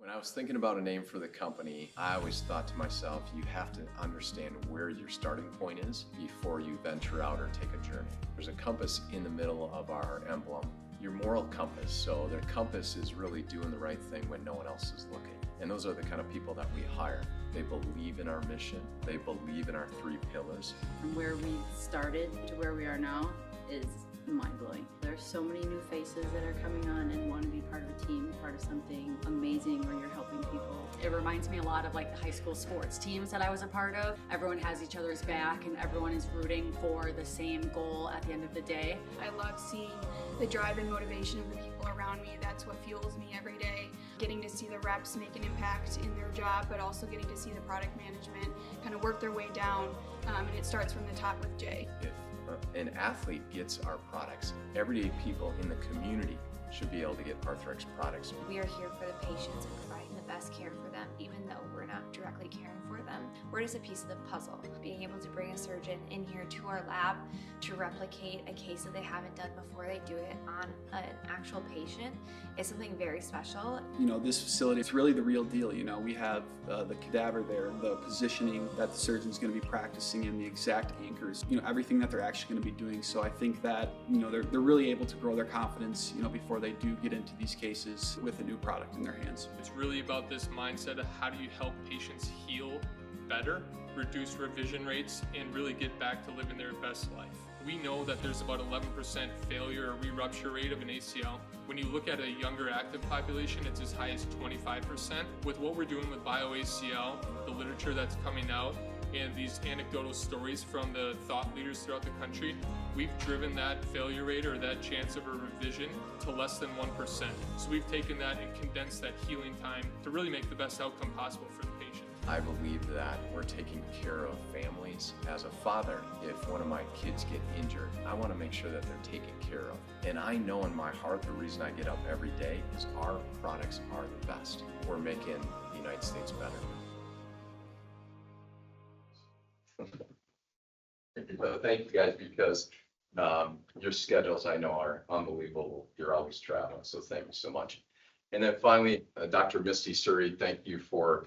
When I was thinking about a name for the company, I always thought to myself, you have to understand where your starting point is before you venture out or take a journey. There's a compass in the middle of our emblem, your moral compass. So the compass is really doing the right thing when no one else is looking. And those are the kind of people that we hire. They believe in our mission. They believe in our 3 pillars. From where we started to where we are now is mind-blowing. There's so many new faces that are coming on and want to be part of a team, part of something amazing where you're helping people. It reminds me a lot of like the high school sports teams that I was a part of. Everyone has each other's back and everyone is rooting for the same goal at the end of the day. I love seeing the drive and motivation of the people around me. That's what fuels me every day. Getting to see the reps make an impact in their job, but also getting to see the product management kind of work their way down. And it starts from the top with Jay. If an athlete gets our products, everyday people in the community should be able to get Arthrex products. We are here for the patients and providing the best care for them, even though we're not directly caring for them. We're just a piece of the puzzle. Being able to bring a surgeon in here to our lab to replicate a case that they haven't done before they do it on an actual patient is something very special. You know, this facility, it's really the real deal. You know, we have the cadaver there, the positioning that the surgeon's going to be practicing in, the exact anchors, you know, everything that they're actually going to be doing. So I think that, you know, they're really able to grow their confidence, you know, before they do get into these cases with a new product in their hands. It's really about this mindset of how do you help patients heal better, reduce revision rates, and really get back to living their best life. We know that there's about 11% failure or re-rupture rate of an ACL. When you look at a younger active population, it's as high as 25%. With what we're doing with BioACL, the literature that's coming out, and these anecdotal stories from the thought leaders throughout the country, we've driven that failure rate or that chance of a revision to less than 1%. So we've taken that and condensed that healing time to really make the best outcome possible for the patient. I believe that we're taking care of families. As a father, if one of my kids get injured, I want to make sure that they're taken care of. And I know in my heart the reason I get up every day is our products are the best. We're making the United States better. Thank you guys, because your schedules I know are unbelievable. You're always traveling, so thank you so much. And then finally, Dr. Mistry Suri, thank you for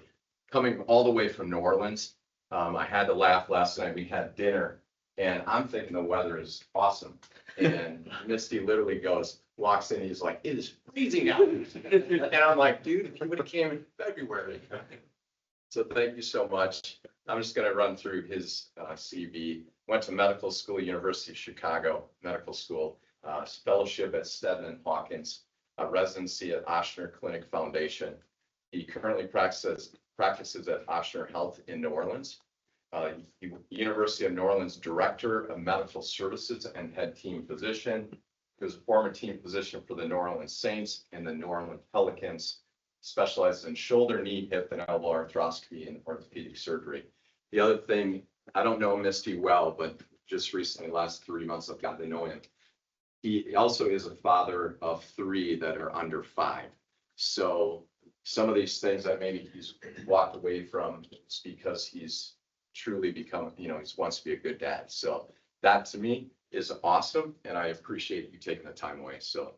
coming all the way from New Orleans. I had to laugh last night. We had dinner, and I'm thinking the weather is awesome. And Misty literally walks in, he's like, "It is freezing out." And I'm like, "Dude, if you would have came in February." So thank you so much. I'm just going to run through his CV. Went to medical school, University of Chicago Medical School, fellowship at Stedman Hawkins, a residency at Ochsner Clinic Foundation. He currently practices at Ochsner Health in New Orleans. University of New Orleans Director of Medical Services and head team physician. He was a former team physician for the New Orleans Saints and the New Orleans Pelicans. Specializes in shoulder, knee, hip, and elbow arthroscopy and orthopedic surgery. The other thing, I don't know Misty well, but just recently, last 3 months, I've gotten to know him. He also is a father of 3 that are under 5. So some of these things that maybe he's walked away from is because he's truly become, you know, he wants to be a good dad. So that to me is awesome, and I appreciate you taking the time away. So.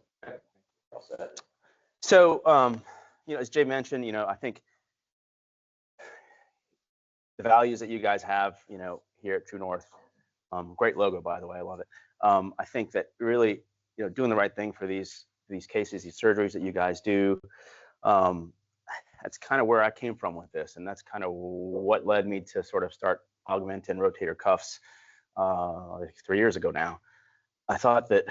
You know, as Jay mentioned, you know, I think the values that you guys have, you know, here at True North, great logo, by the way, I love it. I think that really, you know, doing the right thing for these cases, these surgeries that you guys do, that's kind of where I came from with this, and that's kind of what led me to sort of start Augment and Rotator Cuffs 3 years ago now. I thought that,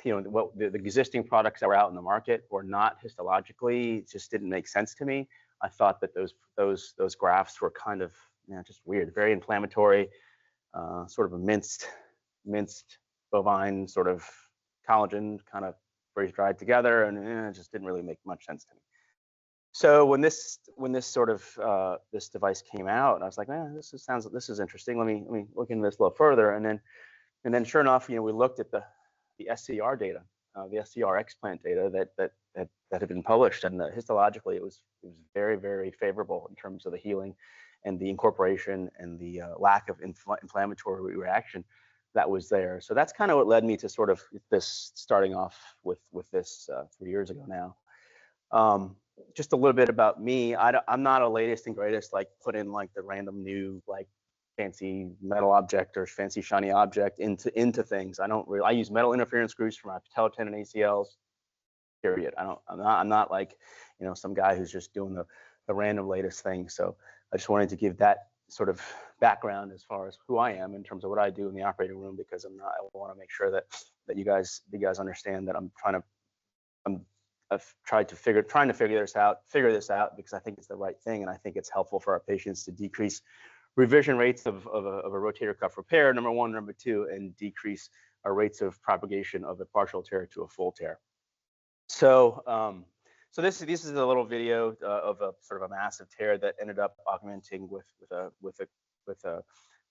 you know, what the existing products that were out in the market were not histologically, it just didn't make sense to me. I thought that those grafts were kind of, you know, just weird, very inflammatory, sort of a minced bovine sort of collagen, kind of freeze dried together, and it just didn't really make much sense to me. So when this sort of this device came out, I was like, this is interesting. Let me look into this a little further, and then sure enough, you know, we looked at the SCR data, the SCR explant data that had been published, and histologically it was very, very favorable in terms of the healing and the incorporation and the lack of inflammatory reaction that was there. So that's kind of what led me to sort of this starting off with this 3 years ago now. just a little bit about me. I'm not a latest and greatest, like put in like the random new like fancy metal object or fancy shiny object into things. I use metal interference screws for my patellar tendon ACLs. Period. I'm not like, you know, some guy who's just doing the random latest thing. So I just wanted to give that sort of background as far as who I am in terms of what I do in the operating room, because I want to make sure that you guys understand that I've tried to figure this out because I think it's the right thing, and I think it's helpful for our patients to decrease revision rates of a rotator cuff repair, number one, number two, and decrease our rates of propagation of a partial tear to a full tear. So this is a little video of a sort of a massive tear that ended up augmenting with a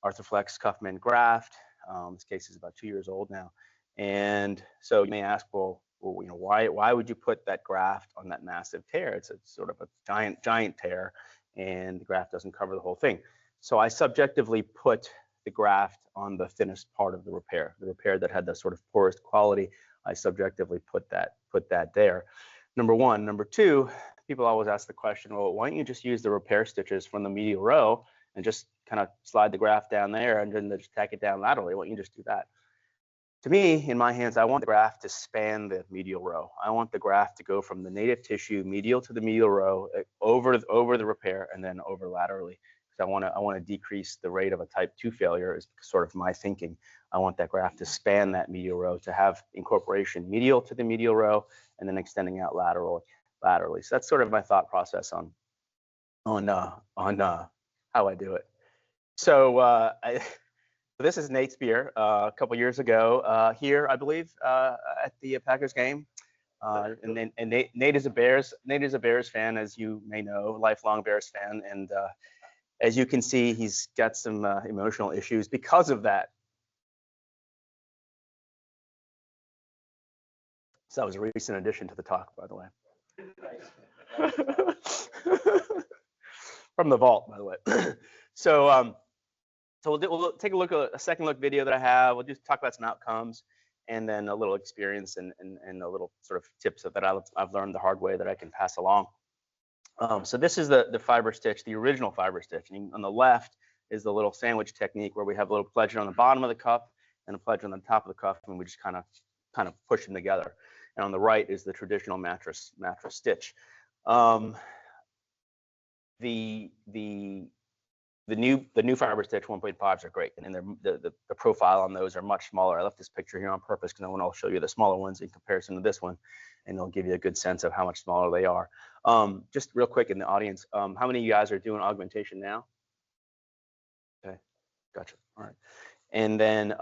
Arthroflex Cuffman graft. This case is about 2 years old now, and so you may ask, well, you know, why would you put that graft on that massive tear? It's a sort of a giant tear, and the graft doesn't cover the whole thing. So I subjectively put the graft on the thinnest part of the repair that had the sort of poorest quality. I subjectively put that there. Number one. Number two, people always ask the question, well, why don't you just use the repair stitches from the medial row and just kind of slide the graft down there and then just tack it down laterally? Why don't you just do that? To me, in my hands, I want the graft to span the medial row. I want the graft to go from the native tissue medial to the medial row, over the repair, and then over laterally. Because I want to decrease the rate of a type 2 failure, is sort of my thinking. I want that graft to span that medial row, to have incorporation medial to the medial row, and then extending out laterally. So that's sort of my thought process on how I do it. So this is Nate Spear a couple years ago here, I believe, at the Packers game. And Nate is a Bears fan, as you may know, lifelong Bears fan, and as you can see, he's got some emotional issues because of that. So that was a recent addition to the talk, by the way. From the vault, by the way. So we'll take a look at a second look video that I have. We'll just talk about some outcomes, and then a little experience and a little sort of tips that I've learned the hard way that I can pass along. So this is the fiber stitch, the original fiber stitch. And on the left is the little sandwich technique, where we have a little pledge on the bottom of the cuff and a pledge on the top of the cuff, and we just kind of push them together. And on the right is the traditional mattress stitch. The new fiber stitch 1.5s are great, and the profile on those are much smaller. I left this picture here on purpose because I want to show you the smaller ones in comparison to this one, and it'll give you a good sense of how much smaller they are. Just real quick in the audience, how many of you guys are doing augmentation now? Okay, gotcha. All right, and then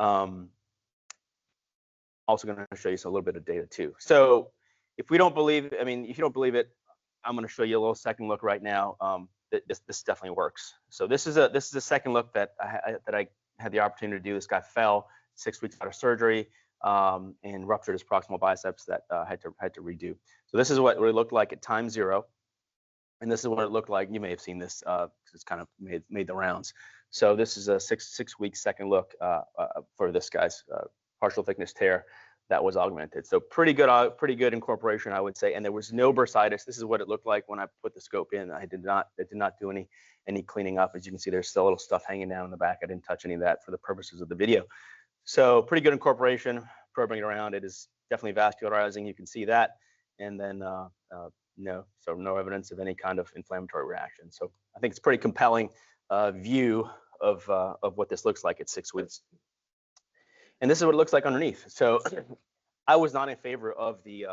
also going to show you a little bit of data too. So if you don't believe it, I'm going to show you a little second look right now. This definitely works. So this is a second look that I had the opportunity to do. This guy fell 6 weeks out of surgery and ruptured his proximal biceps that had to redo. So this is what it looked like at time 0, and this is what it looked like. You may have seen this because it's kind of made the rounds. So this is a six week second look for this guy's partial thickness tear that was augmented. So pretty good incorporation, I would say. And there was no bursitis. This is what it looked like when I put the scope in. It did not do any cleaning up. As you can see, there's still a little stuff hanging down in the back. I didn't touch any of that for the purposes of the video. So pretty good incorporation, probing it around. It is definitely vascularizing. You can see that. And then no evidence of any kind of inflammatory reaction. So I think it's a pretty compelling view of what this looks like at 6 weeks. And this is what it looks like underneath. So I was not in favor of the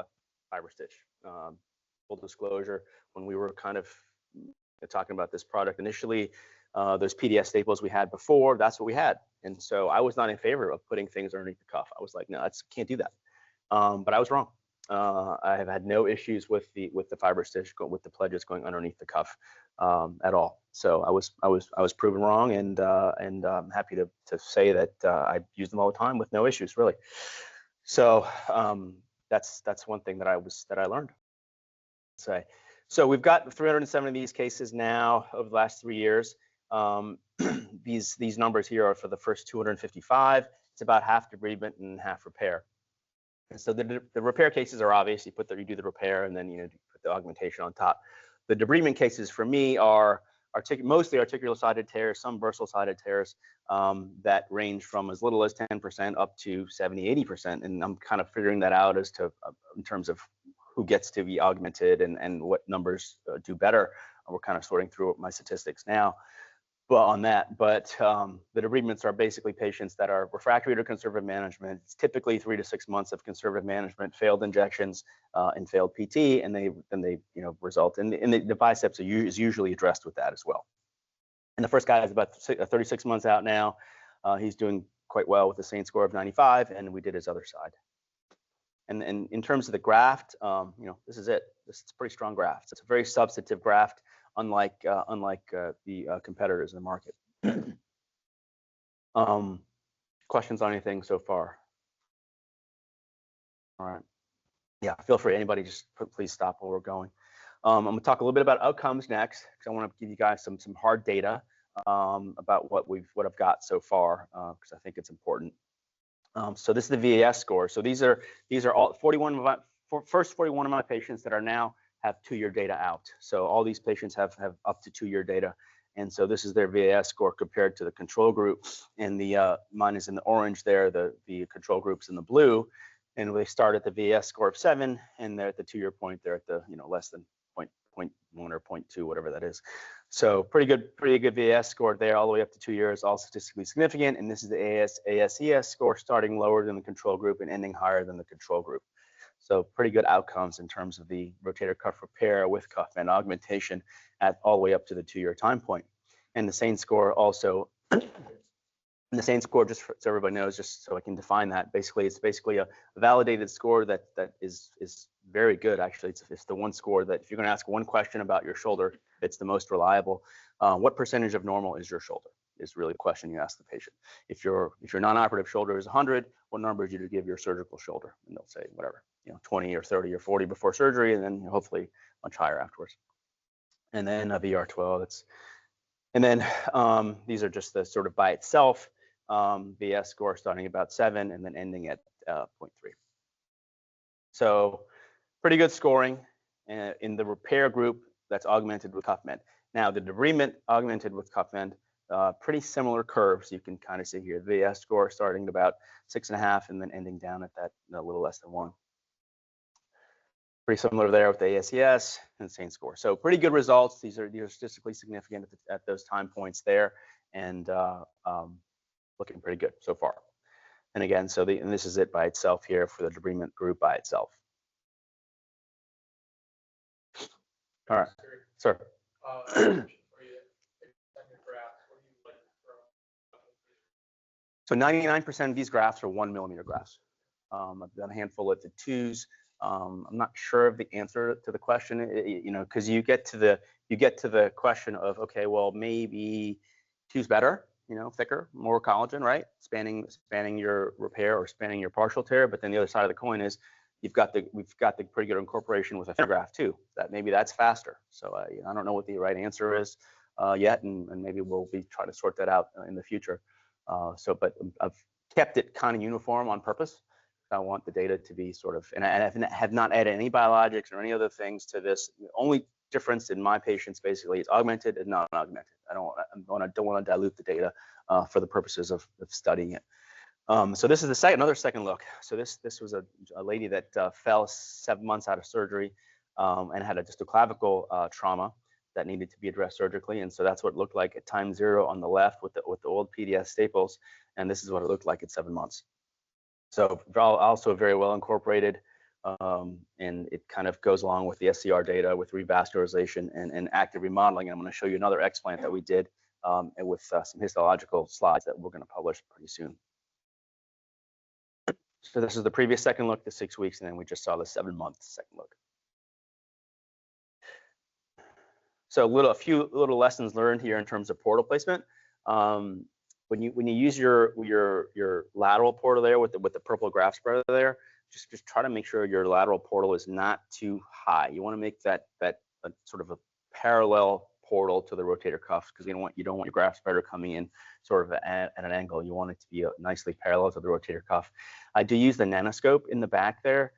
fiber stitch. Full disclosure, when we were kind of talking about this product initially, those PDS staples we had before, that's what we had. And so I was not in favor of putting things underneath the cuff. I was like, no, can't do that. But I was wrong. I have had no issues with the fiber stitch, with the pledges going underneath the cuff at all. So I was proven wrong, and I'm happy to say that I use them all the time with no issues, really. So that's one thing that I learned. So we've got 307 of these cases now over the last 3 years. These numbers here are for the first 255. It's about half debridement and half repair. And so the repair cases are obvious. You do the repair, and then put the augmentation on top. The debridement cases for me are mostly articular-sided tears, some bursal-sided tears that range from as little as 10% up to 70-80%. And I'm kind of figuring that out as to in terms of who gets to be augmented and what numbers do better. We're kind of sorting through my statistics now. The debridements are basically patients that are refractory to conservative management. It's typically 3 to 6 months of conservative management, failed injections, and failed PT, and they result in the biceps is usually addressed with that as well. And the first guy is about 36 months out now. He's doing quite well with a SAINT score of 95, and we did his other side. And in terms of the graft, this is it. This is a pretty strong graft. It's a very substantive graft, unlike the competitors in the market. Questions on anything so far? All right. Yeah, feel free. Anybody, just please stop while we're going. I'm going to talk a little bit about outcomes next, because I want to give you guys some hard data about what I've got so far, because I think it's important. So this is the VAS score. So these are all 41 of my patients that are now have 2-year data out. So all these patients have up to 2-year data. And so this is their VAS score compared to the control group. And the mine is in the orange there, the control group's in the blue. And they start at the VAS score of 7, and they're at the 2-year point. They're at the less than 0.1 or 0.2, whatever that is. So pretty good VAS score there, all the way up to 2 years, all statistically significant. And this is the ASES score, starting lower than the control group and ending higher than the control group. So pretty good outcomes in terms of the rotator cuff repair with cuff band augmentation at all the way up to the 2-year time point. And the SAINT score also, the SAINT score, just so everybody knows, just so I can define that, it's basically a validated score that is very good. Actually, it's the one score that if you're going to ask one question about your shoulder, it's the most reliable. What percentage of normal is your shoulder? Is really the question you ask the patient. If your non-operative shoulder is 100, what number did you give your surgical shoulder? And they'll say whatever, 20 or 30 or 40 before surgery, and then hopefully much higher afterwards. And then a VR12. These are just the sort of by itself. VS score starting about 7 and then ending at 0.3. So pretty good scoring in the repair group that's augmented with cuff band. Now the debridement augmented with cuff band, pretty similar curves. You can kind of see here, VS score starting at about 6.5 and then ending down at that a little less than 1. Pretty similar there with the ASES and SAINT score. So pretty good results. These are statistically significant at those time points there, and looking pretty good so far. And again, and this is it by itself here for the debridement group by itself. All right, sir. So 99% of these grafts are 1 millimeter grafts. I've done a handful at the 2s. I'm not sure of the answer to the question, because you get to the question of, okay, well, maybe 2's better, thicker, more collagen, right? Spanning your repair or spanning your partial tear. But then the other side of the coin is we've got the pretty good incorporation with a thinner graft too. Maybe that's faster. So I don't know what the right answer is yet, and maybe we'll be trying to sort that out in the future. But I've kept it kind of uniform on purpose. I want the data to be sort of, and I have not added any biologics or any other things to this. The only difference in my patients basically is augmented and not augmented. I don't want to dilute the data for the purposes of studying it. So this is another second look. So this was a lady that fell 7 months out of surgery and had just a clavicle trauma that needed to be addressed surgically. And so that's what it looked like at time 0 on the left with the old PDS staples. And this is what it looked like at 7 months. So also very well incorporated, and it kind of goes along with the SCR data with revascularization and active remodeling. And I'm going to show you another explant that we did with some histological slides that we're going to publish pretty soon. So this is the previous second look, the 6 weeks, and then we just saw the 7-month second look. So a few little lessons learned here in terms of portal placement. When you use your lateral portal there with the purple graft spreader there, just try to make sure your lateral portal is not too high. You want to make that sort of a parallel portal to the rotator cuff, because you don't want your graft spreader coming in sort of at an angle. You want it to be nicely parallel to the rotator cuff. I do use the nanoscope in the back there.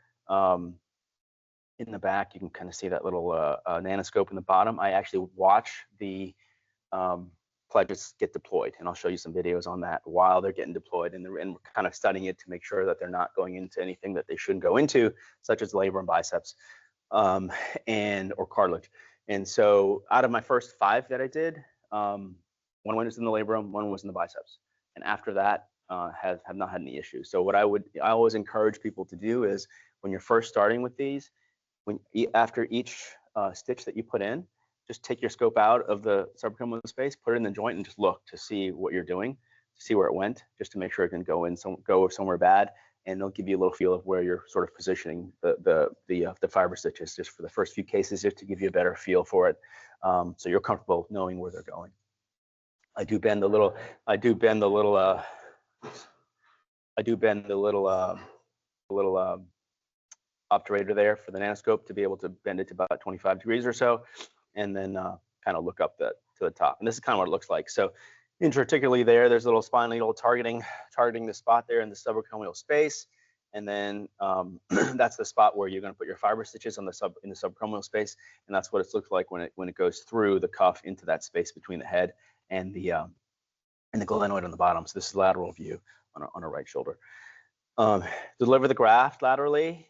in the back, you can kind of see that little nanoscope in the bottom. I actually watch the pledges get deployed, and I'll show you some videos on that while they're getting deployed, and we're kind of studying it to make sure that they're not going into anything that they shouldn't go into, such as labrum, biceps, or cartilage. And so out of my first 5 that I did, one was in the labrum, one was in the biceps, and after that have not had any issues. So what I always encourage people to do is, when you're first starting with these, after each stitch that you put in, just take your scope out of the subacromial space, put it in the joint, and just look to see what you're doing, to see where it went, just to make sure it can go somewhere bad, and it'll give you a little feel of where you're sort of positioning the fiber stitches, just for the first few cases, just to give you a better feel for it, so you're comfortable knowing where they're going. I do bend the little obturator there for the nanoscope to be able to bend it to about 25 degrees or so, and then kind of look up to the top. And this is kind of what it looks like. So intraarticularly there's a little spinal needle targeting the spot there in the subacromial space, and then that's the spot where you're going to put your fiber stitches in the subacromial space, and that's what it looks like when it goes through the cuff into that space between the head and the glenoid on the bottom. So this is lateral view on a right shoulder. Deliver the graft laterally,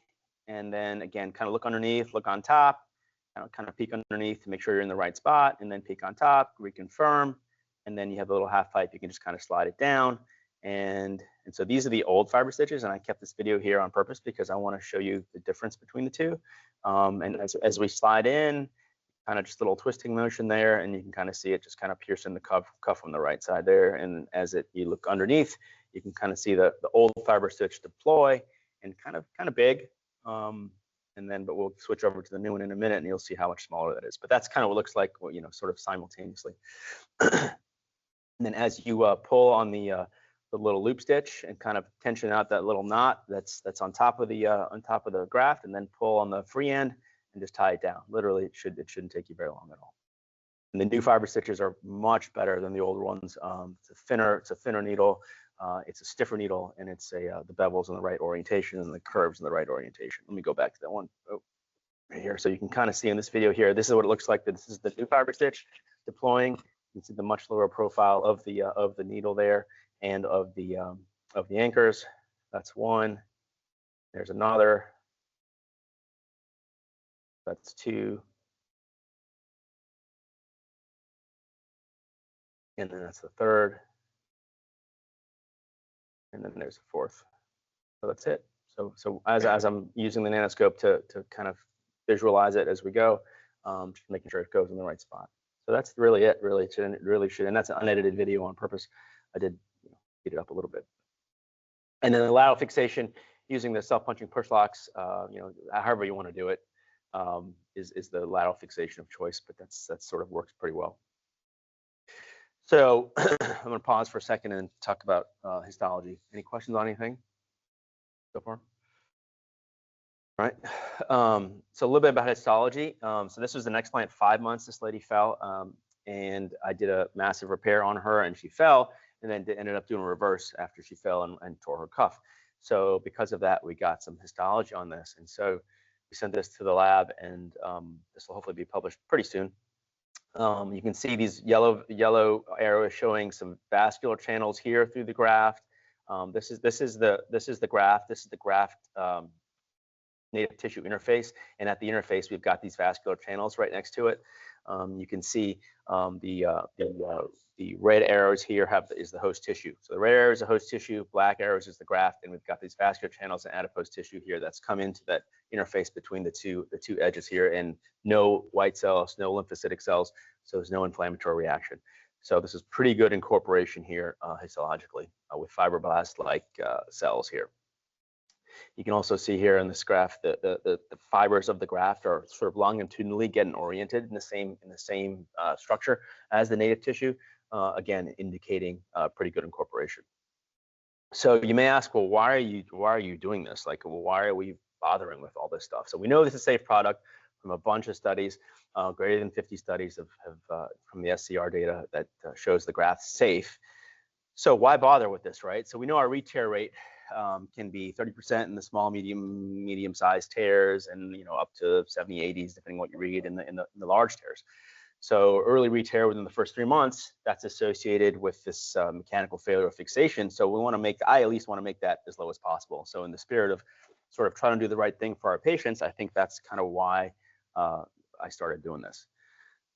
and then again, kind of look underneath, look on top, kind of peek underneath to make sure you're in the right spot, and then peek on top, reconfirm, and then you have a little half pipe. You can just kind of slide it down, and so these are the old fiber stitches, and I kept this video here on purpose because I want to show you the difference between the two. And as we slide in, kind of just a little twisting motion there, and you can kind of see it just kind of piercing the cuff on the right side there. And as you look underneath, you can kind of see the old fiber stitch deploy, and kind of big. But we'll switch over to the new one in a minute, and you'll see how much smaller that is. But that's kind of what it looks like, sort of simultaneously. And then as you pull on the little loop stitch and kind of tension out that little knot that's on top of the graft, and then pull on the free end and just tie it down. Literally, it shouldn't take you very long at all. And the new fiber stitches are much better than the old ones. It's a thinner needle. It's a stiffer needle, and it's the bevel's in the right orientation and the curves in the right orientation. Let me go back to that one right here, so you can kind of see in this video here. This is what it looks like. This is the new fiber stitch deploying. You can see the much lower profile of the needle there, and of the anchors. That's one. There's another. That's 2. And then that's the 3rd. And then there's a 4th. So that's it. So as I'm using the nanoscope to kind of visualize it as we go, just making sure it goes in the right spot. So that's really it. It really should. And that's an unedited video on purpose. I did speed it up a little bit. And then the lateral fixation using the self-punching push locks, however you want to do it, is the lateral fixation of choice. But that sort of works pretty well. So I'm going to pause for a second and talk about histology. Any questions on anything so far? All right. So a little bit about histology. So this was an explant 5 months. This lady fell, and I did a massive repair on her, and she fell, and then ended up doing a reverse after she fell and tore her cuff. So because of that, we got some histology on this, and so we sent this to the lab, and this will hopefully be published pretty soon. You can see these yellow arrows showing some vascular channels here through the graft. This is the graft. This is the graft native tissue interface, and at the interface we've got these vascular channels right next to it. You can see the red arrows here is the host tissue. So the red arrow is the host tissue, black arrows is the graft, and we've got these vascular channels and adipose tissue here that's come into that interface between the two edges here, and no white cells, no lymphocytic cells, so there's no inflammatory reaction. So this is pretty good incorporation here histologically with fibroblast-like cells here. You can also see here in this graph the fibers of the graft are sort of longitudinally getting oriented in the same structure as the native tissue, again indicating pretty good incorporation. So you may ask, well, why are you doing this? Like, well, why are we bothering with all this stuff? So we know this is a safe product from a bunch of studies, greater than 50 studies from the SCR data that shows the graft safe. So why bother with this, right? So we know our re-tear rate can be 30% in the small, medium-sized tears, and up to 70, 80s, depending on what you read in the large tears. So early re-tear within the first 3 months, that's associated with this mechanical failure of fixation. So I at least want to make that as low as possible. So in the spirit of sort of trying to do the right thing for our patients, I think that's kind of why I started doing this.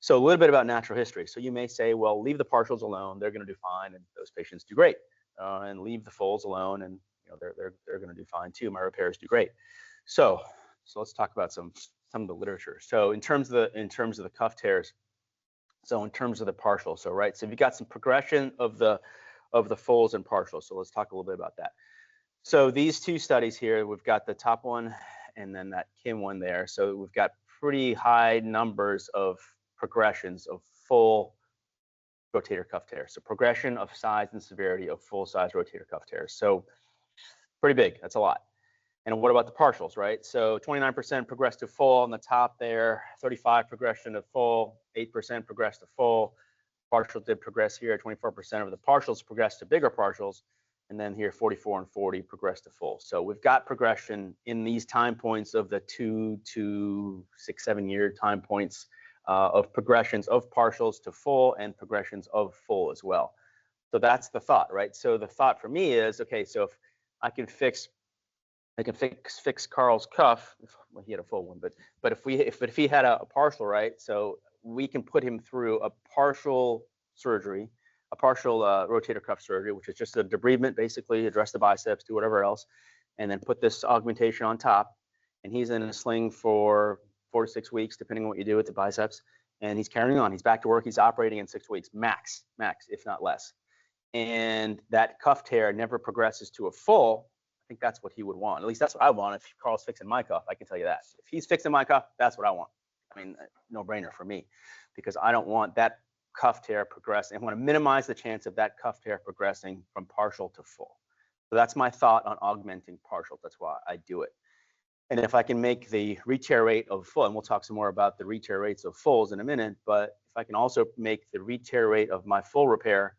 So a little bit about natural history. So you may say, well, leave the partials alone, they're going to do fine, and those patients do great. And leave the fulls alone, and they're going to do fine too. My repairs do great. So let's talk about some of the literature. So in terms of the cuff tears, so in terms of the partials, so you've got some progression of the fulls and partials. So let's talk a little bit about that. So these two studies here, we've got the top one and then that Kim one there. So we've got pretty high numbers of progressions of full rotator cuff tears. So progression of size and severity of full size rotator cuff tears. So pretty big, that's a lot. And what about the partials, right? So 29% progressed to full on the top there, 35 progression to full, 8% progressed to full. Partial did progress here, 24% of the partials progressed to bigger partials, and then here 44 and 40 progressed to full. So we've got progression in these time points of the 2 to 6, 7 year time points of progressions of partials to full and progressions of full as well. So that's the thought, right? So the thought for me is, okay, so if I can fix Carl's cuff, well, he had a full one, but if he had a partial, right? So we can put him through a partial surgery, a partial rotator cuff surgery, which is just a debridement, basically address the biceps, do whatever else, and then put this augmentation on top. And he's in a sling for 4 to 6 weeks, depending on what you do with the biceps. And he's carrying on. He's back to work. He's operating in 6 weeks, max, if not less. And that cuff tear never progresses to a full. I think that's what he would want. At least that's what I want. If Carl's fixing my cuff, I can tell you that. If he's fixing my cuff, that's what I want. I mean, no brainer for me, because I don't want that cuff tear progressing. I want to minimize the chance of that cuff tear progressing from partial to full. So that's my thought on augmenting partial. That's why I do it. And if I can make the re-tear rate of full, and we'll talk some more about the re-tear rates of fulls in a minute, but if I can also make the re-tear rate of my full repair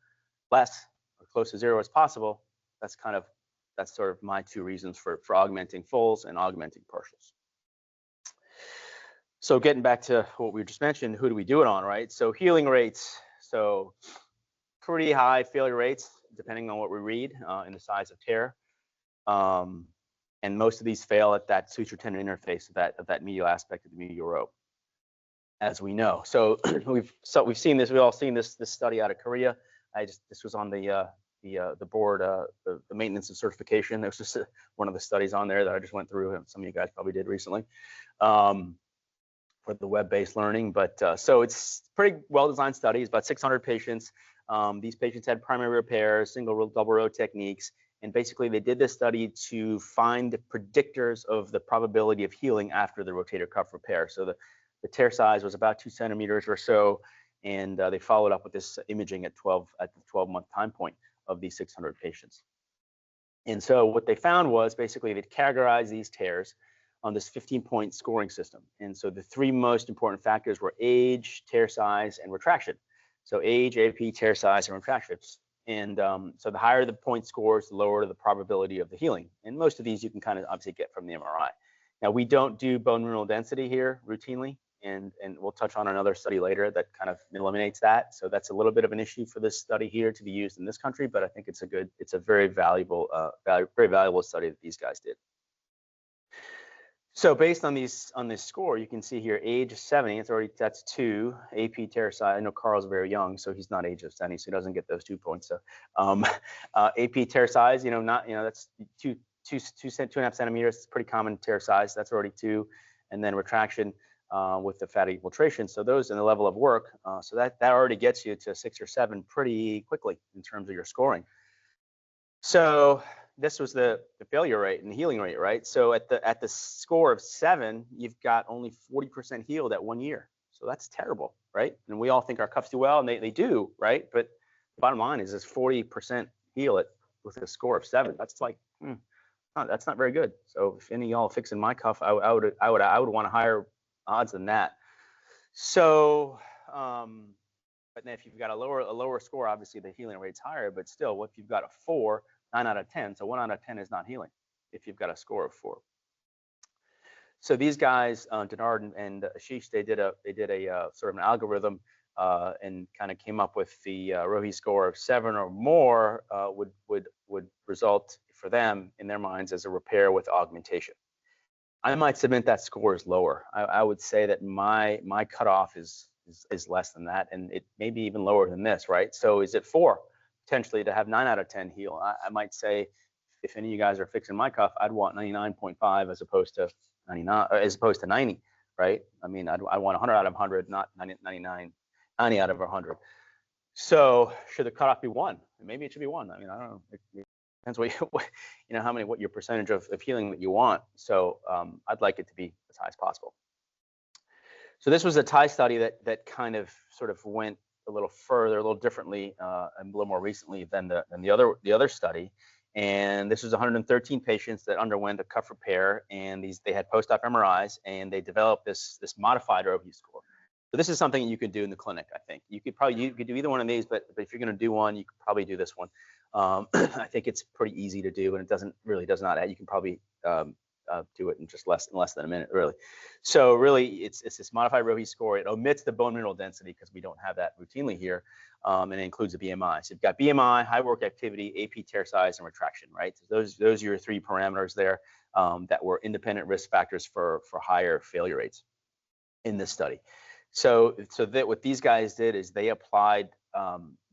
less or close to zero as possible, that's sort of my two reasons for augmenting fulls and augmenting partials. So getting back to what we just mentioned, who do we do it on, right? So healing rates, so pretty high failure rates, depending on what we read in the size of tear. And most of these fail at that suture tendon interface of that medial aspect of the medial rope, as we know. So we've seen this. We've all seen this study out of Korea. This was on the board, the maintenance and certification. There was just one of the studies on there that I just went through, and some of you guys probably did recently, for the web-based learning. But so it's pretty well-designed study. It's about 600 patients. These patients had primary repairs, single row, double row techniques, and basically they did this study to find the predictors of the probability of healing after the rotator cuff repair. So the tear size was about 2 centimeters or so, and they followed up with this imaging at the 12-month time point of these 600 patients. And so what they found was basically they categorized these tears on this 15-point scoring system. And so the 3 most important factors were age, tear size, and retraction. So age, AP, tear size, and retraction. And so the higher the point scores, the lower the probability of the healing. And most of these you can kind of obviously get from the MRI. Now, we don't do bone mineral density here routinely, and we'll touch on another study later that kind of eliminates that. So that's a little bit of an issue for this study here to be used in this country, but I think it's a very valuable study that these guys did. So based on this score, you can see here age 70, that's 2. AP tear size, I know Carl's very young, so he's not age of 70, so he doesn't get those 2 points. So AP tear size, that's 2.5 centimeters, it's pretty common tear size, that's already 2. And then retraction with the fatty infiltration. So those in the level of work, so that already gets you to 6 or 7 pretty quickly in terms of your scoring. So this was the failure rate and the healing rate, right? So at the score of 7, you've got only 40% healed at 1 year. So that's terrible, right? And we all think our cuffs do well, and they do, right? But the bottom line is this 40% heal it with a score of 7. That's like, that's not very good. So if any of y'all fixing my cuff, I would want higher odds than that. So, but then if you've got a lower score, obviously the healing rate's higher. But still, if you've got a 4, 9 out of 10. So 1 out of 10 is not healing if you've got a score of 4. So these guys, Denard and Ashish, they did a sort of an algorithm and kind of came up with the Rohi score of 7 or more would result for them in their minds as a repair with augmentation. I might submit that score is lower. I would say that my cutoff is less than that, and it may be even lower than this, right? So is it 4 potentially to have 9 out of 10 heal? I might say, if any of you guys are fixing my cuff, I'd want 99.5 as opposed to 99, as opposed to 90, right? I mean, I want 100 out of 100, not 99, 90 out of 100. So should the cutoff be 1? Maybe it should be 1. I mean, I don't know. It depends what your percentage of healing that you want. So I'd like it to be as high as possible. So this was a Thai study that kind of sort of went a little further, a little differently, and a little more recently than the other study. And this was 113 patients that underwent a cuff repair, and they had post-op MRIs, and they developed this modified Rohi score. So this is something you could do in the clinic. I think you could do either one of these, but if you're going to do one, you could probably do this one. I think it's pretty easy to do, and it does not add. You can probably do it in just less than a minute, really. So really, it's this modified Rohi score. It omits the bone mineral density because we don't have that routinely here, and it includes a BMI. So you've got BMI, high work activity, AP tear size, and retraction, right? So those are your 3 parameters there that were independent risk factors for higher failure rates in this study. So that what these guys did is they applied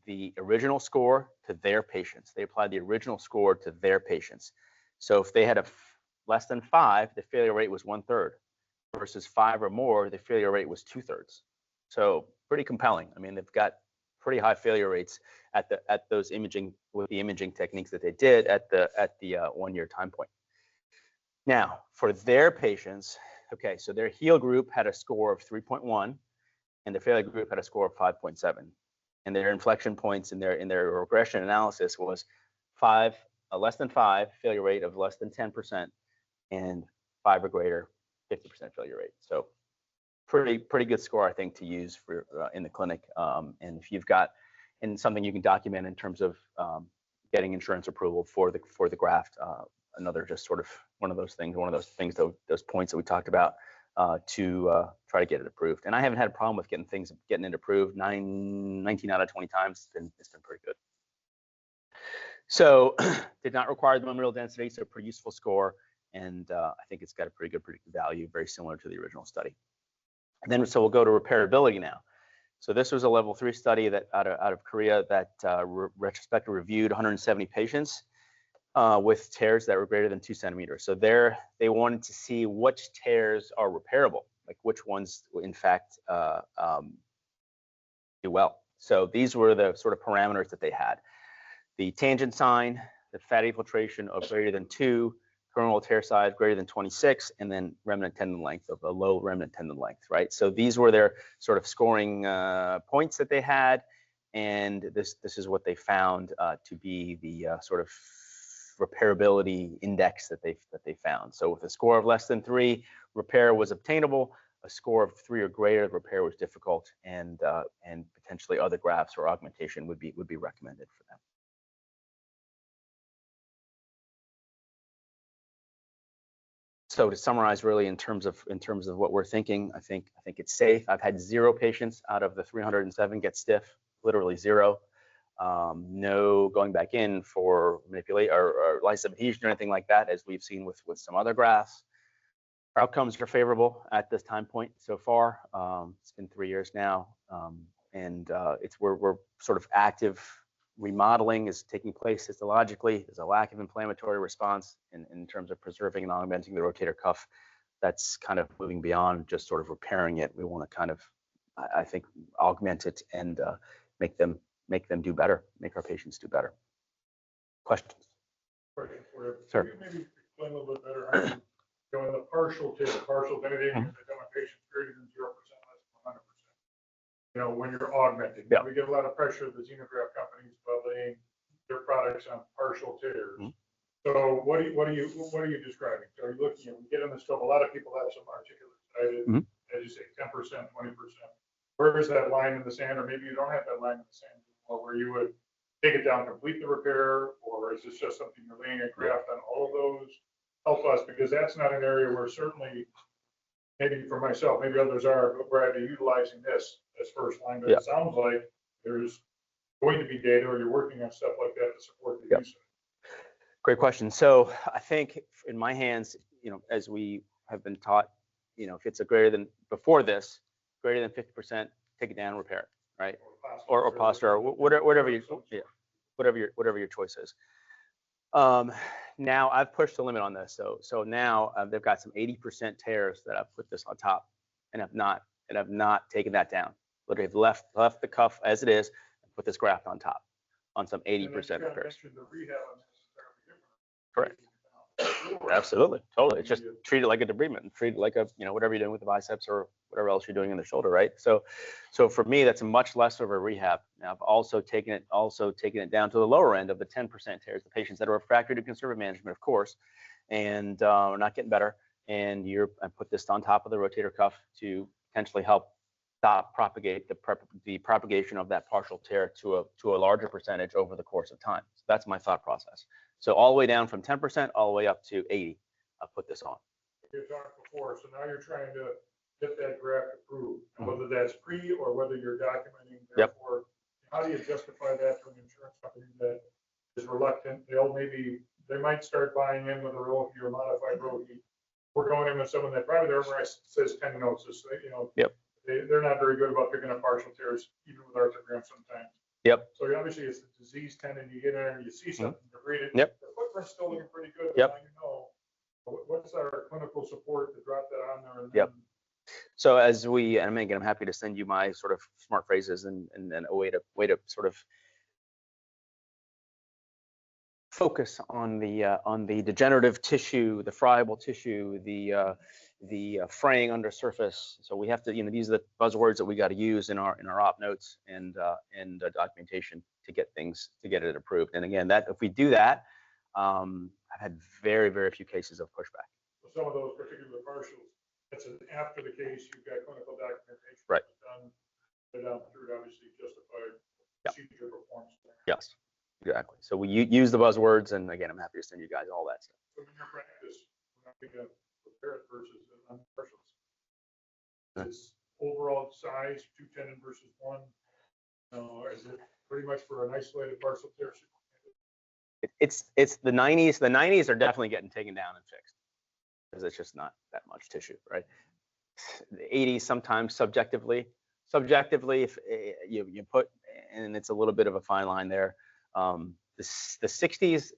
the original score to their patients. They applied the original score to their patients. So if they had less than 5, the failure rate was 1/3, versus 5 or more, the failure rate was 2/3. So pretty compelling. I mean, they've got pretty high failure rates at those imaging techniques that they did at the 1-year time point. Now for their patients, okay, so their heal group had a score of 3.1, and the failure group had a score of 5.7, and their inflection points in their regression analysis was less than 5 failure rate of less than 10%, and 5 or greater 50% failure rate. So pretty good score, I think, to use for in the clinic. And if you've got something you can document in terms of getting insurance approval for the graft, another just sort of one of those points that we talked about to try to get it approved. And I haven't had a problem with getting it approved. 19 out of 20 times. It's been pretty good. So did not require the bone mineral density, so pretty useful score. And I think it's got a pretty good predictive value, very similar to the original study. And then, so we'll go to repairability now. So this was a level 3 study that out of Korea that retrospectively reviewed 170 patients with tears that were greater than 2 centimeters. So they wanted to see which tears are repairable, like which ones in fact do well. So these were the sort of parameters that they had: the tangent sign, the fat infiltration of greater than 2, coronal tear size greater than 26, and then remnant tendon length of a low remnant tendon length, right? So these were their sort of scoring points that they had, and this is what they found to be the sort of repairability index that they found. So with a score of less than 3, repair was obtainable. A score of 3 or greater, repair was difficult, and potentially other grafts or augmentation would be recommended for them. So to summarize, really, in terms of what we're thinking, I think it's safe. I've had 0 patients out of the 307 get stiff, literally 0. No going back in for manipulate or lysis of adhesion or anything like that, as we've seen with some other grafts. Our outcomes are favorable at this time point so far. It's been 3 years now, and we're sort of active. Remodeling is taking place histologically. There's a lack of inflammatory response in terms of preserving and augmenting the rotator cuff. That's kind of moving beyond just sort of repairing it. We want to kind of, I think, augment it and make them do better, make our patients do better. Questions? Question for you. Sir. Can you maybe explain a little bit better how you go in the partial benefiting if they want patients greater than 0%, less than 100%? You know, when you're augmenting, Yeah. We get a lot of pressure of the xenograft companies about laying their products on partial tears. So what are you describing? So are you looking at, we get in the scope, a lot of people have some articulated, as you say, 10%, 20%. Where is that line in the sand? Or maybe you don't have that line in the sand, or where you would take it down, complete the repair, or is this just something you're laying a graft on all of those? Help us, because that's not an area where certainly, maybe for myself, maybe others are, but where I'd be utilizing this as first line, but it sounds like there's going to be data, or you're working on stuff like that to support the use of it. Great question. So I think in my hands, as we have been taught, if it's a greater than, before this, greater than 50%, take it down, repair it, right? Or posture, or whatever your choice is. Now I've pushed the limit on this. So now they've got some 80% tears that I've put this on top and have not taken that down. Literally have left the cuff as it is and put this graft on top on some 80% repairs. Correct. Absolutely, totally. It's just treat it like a debridement, treat it like a, whatever you're doing with the biceps or whatever else you're doing in the shoulder, right? So for me, that's a much less of a rehab. Now I've also taken it down to the lower end of the 10% tears, the patients that are refractory to conservative management, of course, and are not getting better. And I put this on top of the rotator cuff to potentially help stop the propagation of that partial tear to a larger percentage over the course of time. So that's my thought process. So all the way down from 10% all the way up to 80, I put this on. You talked before, so now you're trying to get that graft approved, and whether that's pre or whether you're documenting. Therefore, how do you justify that to an insurance company that is reluctant? They might start buying in with a Rohi or modified Rohi. We're going in with someone that probably their MRI says tendinosis. They're not very good about picking up partial tears, even with arthrogram sometimes. So obviously it's the disease tendon. You get in there and you see something, you read it. The footprint's still looking pretty good. Now what's our clinical support to drop that on there? And then, so and again, I'm happy to send you my sort of smart phrases and then a way to sort of focus on the degenerative tissue, the friable tissue, the fraying under surface. So we have to, these are the buzzwords that we got to use in our op notes and documentation to get it approved. And again, that if we do that, I've had very, very few cases of pushback. So some of those particular partials, that's after the case, you've got clinical documentation done, through obviously justified procedure performance. Yes, exactly. So we use the buzzwords, and again, I'm happy to send you guys all that stuff. So in your practice, we're not going to repair it versus on partials. Is overall size 2 tendon versus 1? Is it pretty much for an isolated partial tear? It's the 90s. The 90s are definitely getting taken down and fixed because it's just not that much tissue, right? The 80s sometimes subjectively, if you put, and it's a little bit of a fine line there. The 60s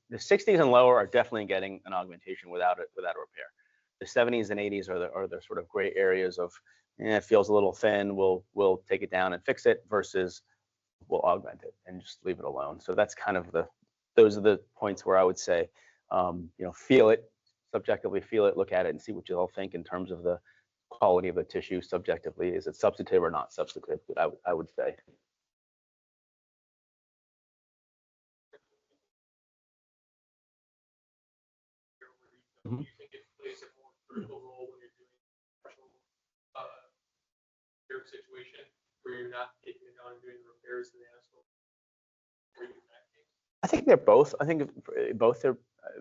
and lower are definitely getting an augmentation without a repair. The 70s and 80s are the sort of gray areas of it feels a little thin. We'll take it down and fix it versus we'll augment it and just leave it alone. So that's kind of those are the points where I would say, feel it subjectively, look at it and see what you all think in terms of the quality of the tissue subjectively. Is it substantive or not substantive? I would say. Do you think it plays a more critical role when you're doing partial repair situation where you're not taking it down and doing the repairs in the asphalt? I think they're both. I think both are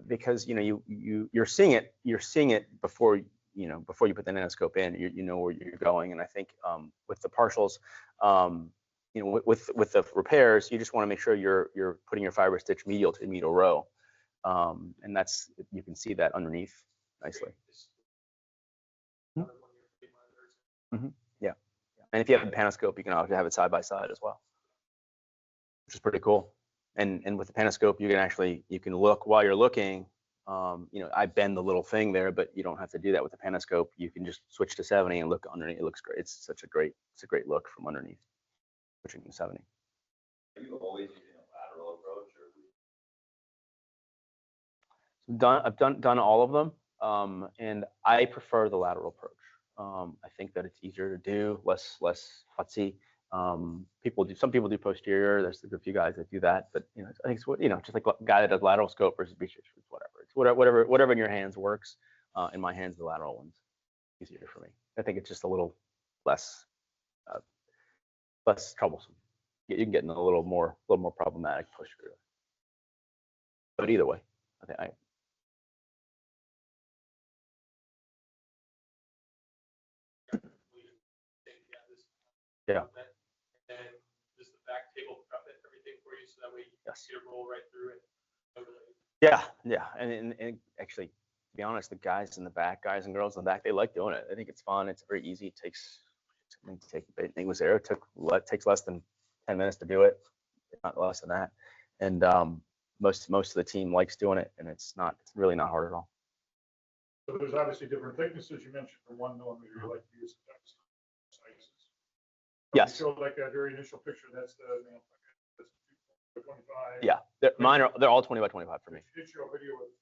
because you're seeing it before you put the nanoscope in. You know where you're going, and I think with the partials, with the repairs, you just want to make sure you're putting your fiber stitch medial to medial row. And that's, you can see that underneath nicely. Yeah. And if you have a panoscope, you can also have it side by side as well, which is pretty cool. And with the panoscope, you can look while you're looking. I bend the little thing there, but you don't have to do that with the panoscope. You can just switch to 70 and look underneath. It looks great. It's a great look from underneath, switching to 70. Are you always using a lateral approach, or? I've done all of them, and I prefer the lateral approach. I think that it's easier to do, less futzy. Some people do posterior. There's a few guys that do that, but I think it's just like a guy that does lateral scope versus breech stitch, whatever. It's whatever in your hands works. In my hands, the lateral one's easier for me. I think it's just a little less troublesome. you can get in a little more problematic push through. But either way, I think yeah. And just the back table prep everything for you, so that way you can Yes. see it roll right through it. Yeah, and actually, to be honest, the guys in the back, guys and girls in the back, they like doing it. I think it's fun. It's very easy. It takes, I think it was there. It takes less than 10 minutes to do it, not less than that. And most of the team likes doing it, and it's really not hard at all. So there's obviously different thicknesses. You mentioned from 1 millimeter, you like to use sizes. Yes. You showed like a very initial picture. That's the 25. Yeah, they're all 20 by 25 for me. You did show a video with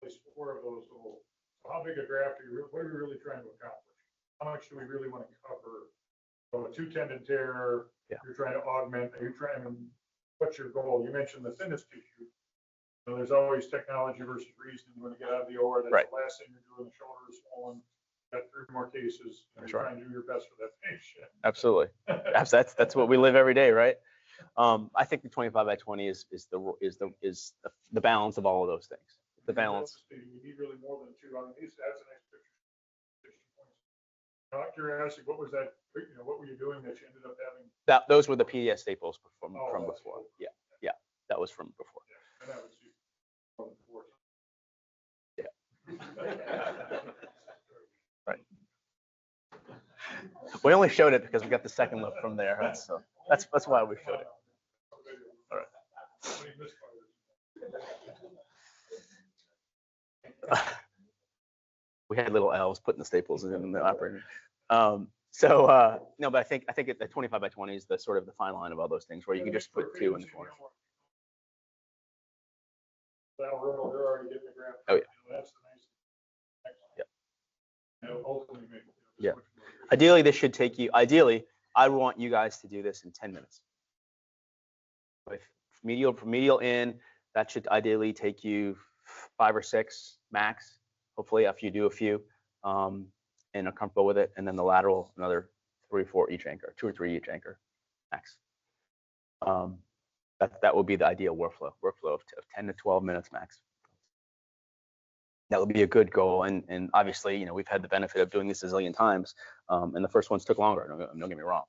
at least four of those little. How big a graft what are we really trying to accomplish? How much do we really want to cover? So a 2 tendon tear, Yeah. You're trying to augment. What's your goal? You mentioned the thinnest tissue. So there's always technology versus reason. You want to get out of the OR. That's Right. the last thing you're doing. The shoulder is swollen. Got 3 more cases. And That's you're right. trying to do your best for that patient. Absolutely. That's what we live every day, right? I think the 25 by 20 is the balance of all of those things. The balance. You need really more than 2. I mean, that's a nice picture. Out of curiosity, what was that? What were you doing that you ended up having? Those were the PDS staples from before. Cool. Yeah, that was from before. Yeah, and that was more than 4. Yeah. Right. We only showed it because we got the second look from there. That's why we showed it. All right. We had little elves putting the staples in the operating. No, but I think the 25 by 20 is the sort of the fine line of all those things where you can just put 2 in the corner. They're already getting the graft. Oh, yeah. That's the nice. Yep. Ultimately, Yeah. Ideally, this should take you. Ideally, I want you guys to do this in 10 minutes. With medial in, that should ideally take you 5 or 6 max. Hopefully, after you do a few, and are comfortable with it, and then the lateral another 3 or 4 each anchor, 2 or 3 each anchor, max. That would be the ideal workflow of 10 to 12 minutes max. That would be a good goal, and obviously, we've had the benefit of doing this a zillion times, and the first ones took longer. Don't get me wrong,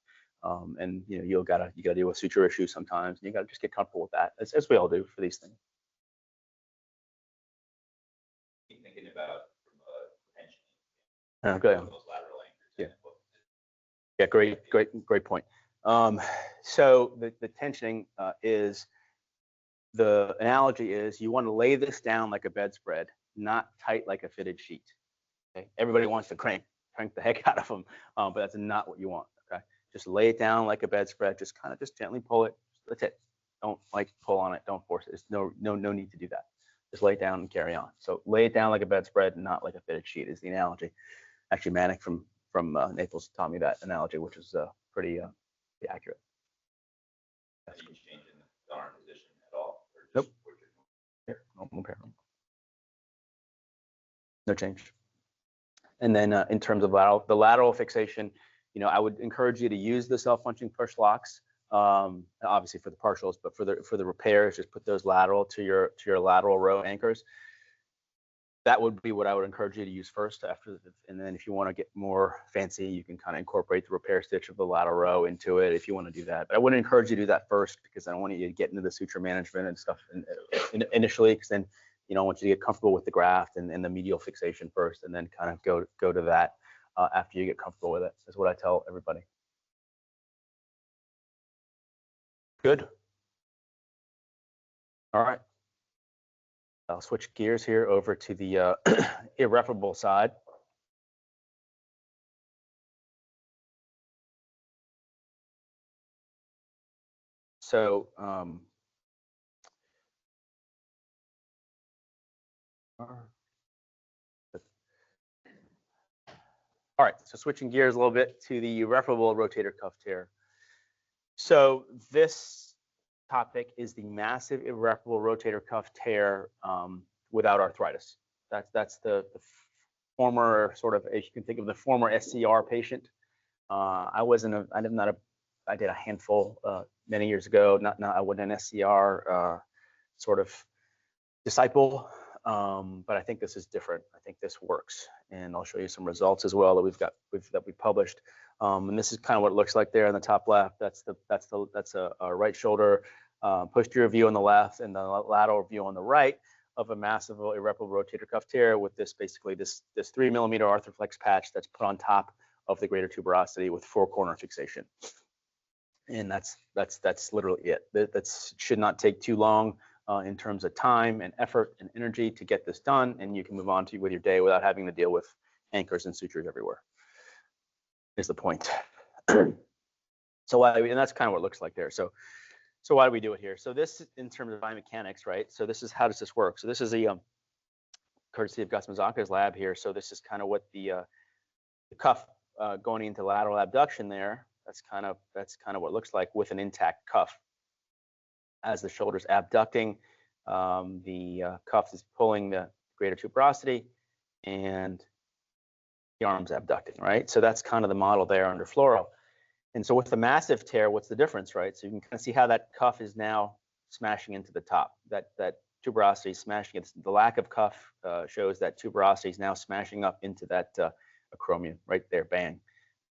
and you gotta deal with suture issues sometimes, and you gotta just get comfortable with that, as we all do for these things. Thinking about tension. Okay. Yeah, great point. So the tensioning is, the analogy is, you want to lay this down like a bedspread, not tight like a fitted sheet. Okay, everybody wants to crank the heck out of them, but that's not what you want. Okay, just lay it down like a bedspread. Just gently pull it. That's it. Don't pull on it. Don't force it. There's no need to do that. Just lay it down and carry on. So lay it down like a bedspread, not like a fitted sheet, is the analogy. Actually, Manic from Naples taught me that analogy, which is pretty accurate. Are you changing the arm position at all? Nope. No change. And then in terms of the lateral fixation, I would encourage you to use the self-punching push locks, obviously for the partials, but for the repairs, just put those lateral to your lateral row anchors. That would be what I would encourage you to use first. And then if you want to get more fancy, you can kind of incorporate the repair stitch of the lateral row into it if you want to do that. But I wouldn't encourage you to do that first, because I don't want you to get into the suture management and stuff initially, because then I want you to get comfortable with the graft and the medial fixation first, and then kind of go to that after you get comfortable with it. Is what I tell everybody. Good. All right. I'll switch gears here over to the irreparable side. So all right, so switching gears a little bit to the irreparable rotator cuff tear. So this topic is the massive irreparable rotator cuff tear without arthritis. That's the former sort of, if you can think of the former SCR patient. I'm not I did a handful many years ago. I wasn't an SCR sort of disciple, but I think this is different. I think this works, and I'll show you some results as well that we published. And this is kind of what it looks like there in the top left. That's a right shoulder posterior view on the left, and the lateral view on the right of a massive irreparable rotator cuff tear with this 3 millimeter Arthroflex patch that's put on top of the greater tuberosity with 4-corner fixation. And that's literally it. That should not take too long in terms of time and effort and energy to get this done, and you can move on with your day without having to deal with anchors and sutures everywhere. Is the point. And that's kind of what it looks like there. So why do we do it here? So this, in terms of biomechanics, right? So this is, how does this work? So this is the courtesy of Gus Mazanca's lab here. So this is kind of what the cuff going into lateral abduction there. That's kind of what it looks like with an intact cuff. As the shoulder's abducting, the cuff is pulling the greater tuberosity, and the arm's abducting, right? So that's kind of the model there under fluoro. And so with the massive tear, what's the difference, right? So you can kind of see how that cuff is now smashing into the top. That tuberosity is smashing it. The lack of cuff shows that tuberosity is now smashing up into that acromion right there, bang.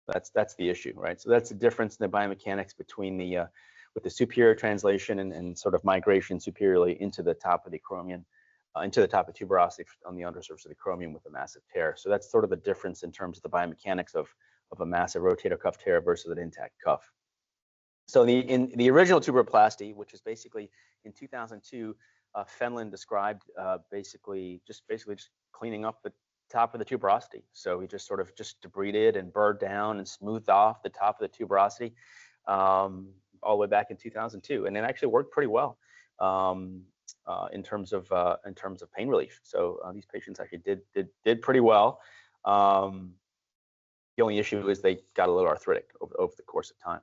That's the issue, right? So that's the difference in the biomechanics between the with the superior translation and sort of migration superiorly into the top of the acromion, into the top of tuberosity on the undersurface of the acromion with a massive tear. So that's sort of the difference in terms of the biomechanics of a massive rotator cuff tear versus an intact cuff. So in the original tuberoplasty, which is basically in 2002, Fenlon described basically just cleaning up the top of the tuberosity. So he just sort of debrided and burred down and smoothed off the top of the tuberosity all the way back in 2002, and it actually worked pretty well in terms of pain relief. So these patients actually did pretty well. The only issue is they got a little arthritic over the course of time.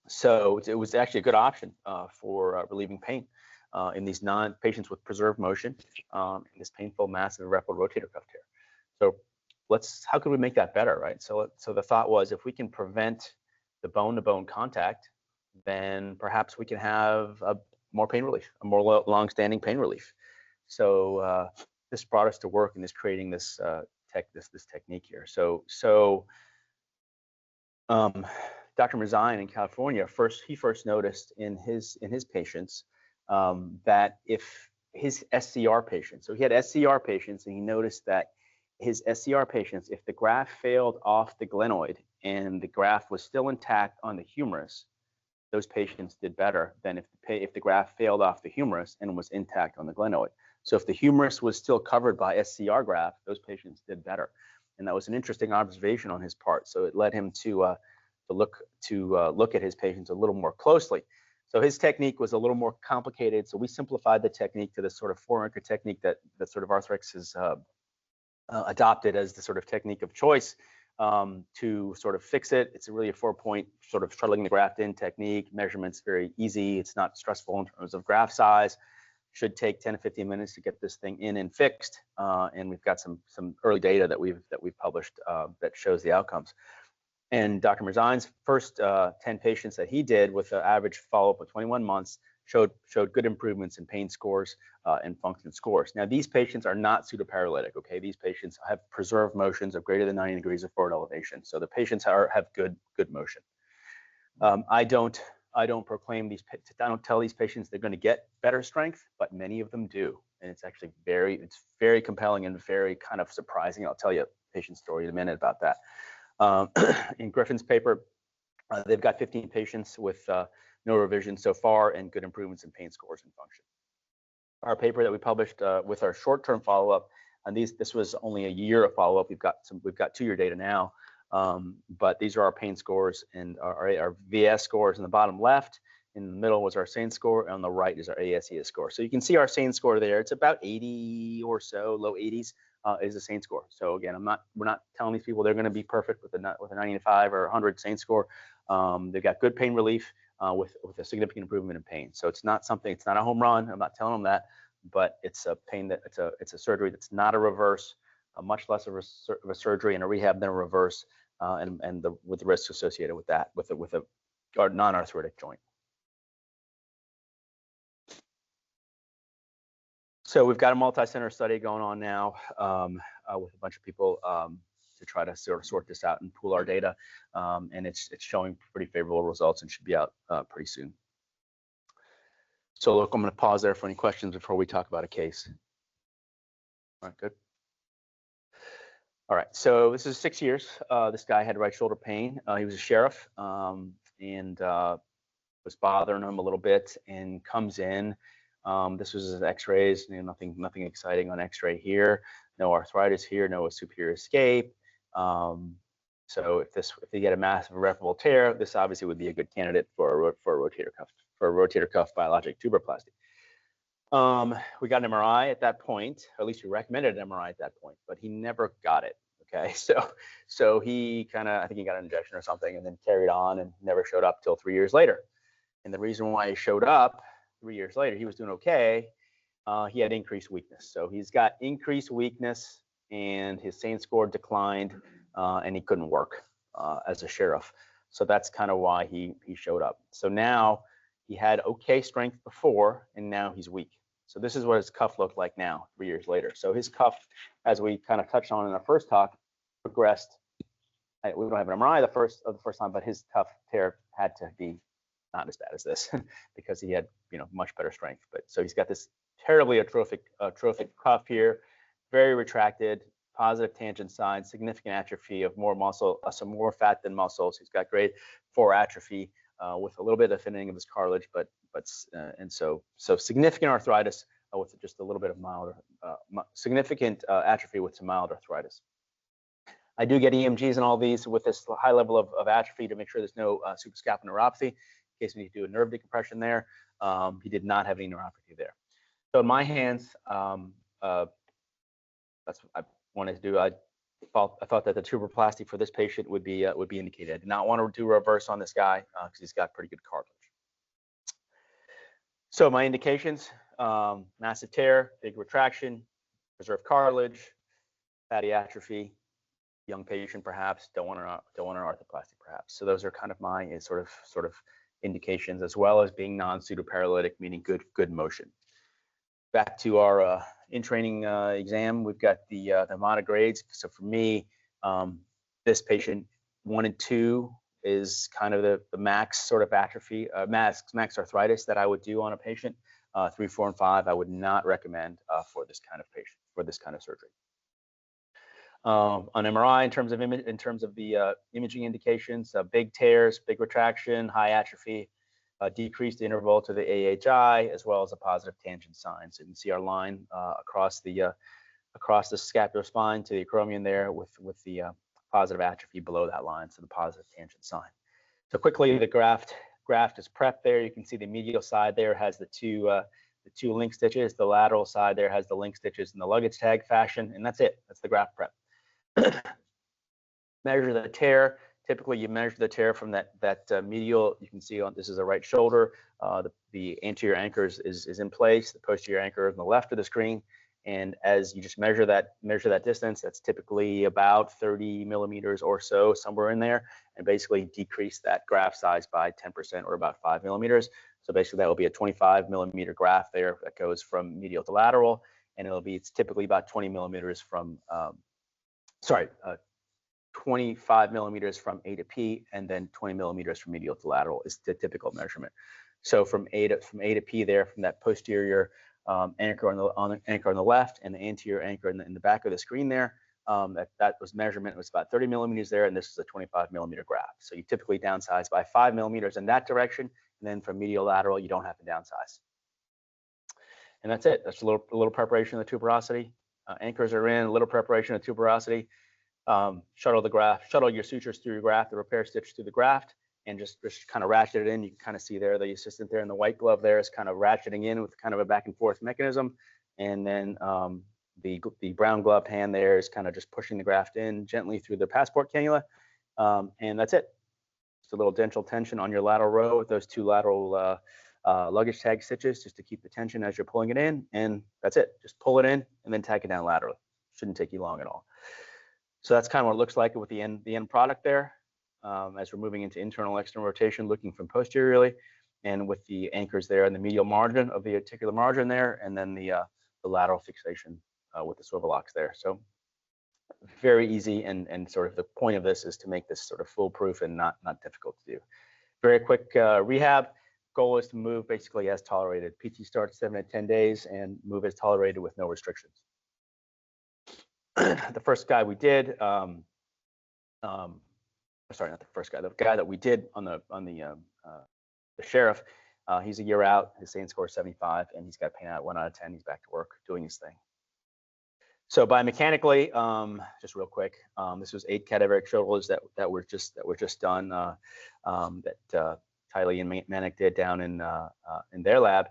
So it was actually a good option for relieving pain in these patients with preserved motion in this painful, massive irreparable rotator cuff tear. So how can we make that better, right? So the thought was, if we can prevent the bone-to-bone contact, then perhaps we can have more pain relief, a more long-standing pain relief. So this brought us to work in creating this technique here. So Dr. Marzine in California first noticed in his patients that if his SCR patients, so he had SCR patients, and he noticed that his SCR patients, if the graft failed off the glenoid and the graft was still intact on the humerus, those patients did better than if the graft failed off the humerus and was intact on the glenoid. So if the humerus was still covered by SCR graft, those patients did better. And that was an interesting observation on his part. So it led him to look at his patients a little more closely. So his technique was a little more complicated. So we simplified the technique to this sort of 4-anchor technique that sort of Arthrex has adopted as the sort of technique of choice to sort of fix it. It's really a 4-point sort of shuttling the graft in technique. Measurement's very easy. It's not stressful in terms of graft size. Should take 10 to 15 minutes to get this thing in and fixed. And we've got some early data that we've published that shows the outcomes. And Dr. Marzine's first 10 patients that he did with an average follow-up of 21 months showed good improvements in pain scores and function scores. Now, these patients are not pseudoparalytic, okay? These patients have preserved motions of greater than 90 degrees of forward elevation. So the patients have good motion. I don't proclaim I don't tell these patients they're going to get better strength, but many of them do. And it's actually very compelling and very kind of surprising. I'll tell you a patient story in a minute about that. In Griffin's paper, they've got 15 patients with no revision so far and good improvements in pain scores and function. Our paper that we published with our short-term follow-up, and this was only a year of follow-up. We've got 2-year data now, but these are our pain scores and our VS scores in the bottom left. In the middle was our SANE score, and on the right is our ASES score. So you can see our SANE score there. It's about 80 or so, low 80s. Is a SANE score. So again, we're not telling these people they're going to be perfect with a 95 or 100 SANE score. They've got good pain relief with a significant improvement in pain. So it's not a home run. I'm not telling them that, but it's a surgery that's not a reverse, much less of a surgery and a rehab than a reverse, with the risks associated with that, with a non-arthritic joint. So we've got a multi-center study going on now with a bunch of people to try to sort this out and pool our data, and it's showing pretty favorable results and should be out pretty soon. So look, I'm going to pause there for any questions before we talk about a case. All right, good. All right, so this is 6 years. This guy had right shoulder pain. He was a sheriff and was bothering him a little bit, and comes in. This was his X-rays. Nothing exciting on X-ray here. No arthritis here. No superior escape. So if you get a massive irreparable tear, this obviously would be a good candidate for a rotator cuff biologic tuberoplasty. We got an MRI at that point, or at least we recommended an MRI at that point, but he never got it. Okay, so he I think he got an injection or something, and then carried on and never showed up till 3 years later. And the reason why he showed up 3 years later, he was doing okay. He had increased weakness, so he's got increased weakness, and his SANE score declined, and he couldn't work as a sheriff. So that's kind of why he showed up. So now he had okay strength before, and now he's weak. So this is what his cuff looked like now, 3 years later. So his cuff, as we kind of touched on in our first talk, progressed. We don't have an MRI the first time, but his cuff tear had to be not as bad as this because he had much better strength. But so he's got this terribly atrophic cuff here, very retracted, positive tangent sign, significant atrophy of more muscle, some more fat than muscles. He's got grade 4 atrophy with a little bit of thinning of his cartilage, and so significant arthritis with just a little bit of mild, significant atrophy with some mild arthritis. I do get EMGs in all these with this high level of atrophy to make sure there's no suprascapular neuropathy in case we need to do a nerve decompression there. He did not have any neuropathy there. So in my hands, that's what I wanted to do. I thought that the tuberoplasty for this patient would be indicated. I did not want to do a reverse on this guy because he's got pretty good cartilage. So my indications: massive tear, big retraction, preserved cartilage, fatty atrophy, young patient perhaps, don't want an arthroplasty perhaps. So those are kind of my sort of indications, as well as being non-pseudoparalytic, meaning good motion. Back to our in-training exam, we've got the amount of grades. So for me, this patient 1 and 2 is kind of the max sort of atrophy, max arthritis that I would do on a patient. 3, 4, and 5, I would not recommend for this kind of patient, for this kind of surgery. On MRI, in terms of the imaging indications, big tears, big retraction, high atrophy, decreased interval to the AHI, as well as a positive tangent sign. So you can see our line across the scapular spine to the acromion there, with the positive atrophy below that line, so the positive tangent sign. So quickly, the graft is prepped there. You can see the medial side there has the two link stitches. The lateral side there has the link stitches in the luggage tag fashion, and that's it. That's the graft prep. Measure the tear. Typically, you measure the tear from that medial. You can see this is a right shoulder. The anterior anchor is in place. The posterior anchor is on the left of the screen. And as you just measure that distance, that's typically about 30 millimeters or so, somewhere in there, and basically decrease that graft size by 10% or about 5 millimeters. So basically, that will be a 25 millimeter graft there that goes from medial to lateral, and it's typically about 20 millimeters from 25 millimeters from A to P, and then 20 millimeters from medial to lateral is the typical measurement. So from A to P there, from that posterior anchor on the left and the anterior anchor in the back of the screen there, that was measurement. It was about 30 millimeters there, and this is a 25 millimeter graft. So you typically downsize by 5 millimeters in that direction, and then from medial lateral, you don't have to downsize. And that's it. That's a little preparation of the tuberosity. Anchors are in, a little preparation of tuberosity. Shuttle your sutures through your graft, the repair stitch through the graft, and just kind of ratchet it in. You can kind of see there, the assistant there in the white glove there is kind of ratcheting in with kind of a back and forth mechanism. And then the brown gloved hand there is kind of just pushing the graft in gently through the passport cannula. And that's it. Just a little dental tension on your lateral row with those 2 lateral luggage tag stitches, just to keep the tension as you're pulling it in. And that's it. Just pull it in and then tag it down laterally. Shouldn't take you long at all. So that's kind of what it looks like with the end product there. as we're moving into internal external rotation, looking from posteriorly, and with the anchors there in the medial margin of the articular margin there, and then the lateral fixation with the swivel locks there. So very easy, and sort of the point of this is to make this sort of foolproof and not difficult to do. Very quick rehab. Goal is to move basically as tolerated. PT starts 7 to 10 days and move as tolerated with no restrictions. The first guy we did, sorry, not the first guy, the guy that we did on the sheriff, he's a year out. His SANE score is 75, and he's got pain out 1 out of 10. He's back to work doing his thing. So biomechanically, just real quick, this was 8 cadaveric shoulders that were just done that Tylee and Manic did down in their lab,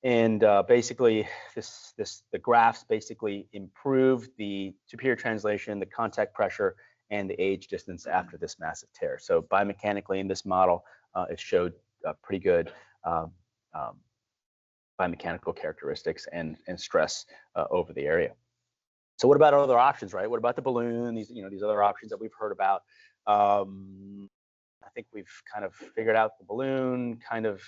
and basically the graphs basically improved the superior translation, the contact pressure, and the age distance after this massive tear. So biomechanically in this model, it showed pretty good biomechanical characteristics and stress over the area. So what about other options, right? What about the balloon? These other options that we've heard about. I think we've kind of figured out the balloon. Kind of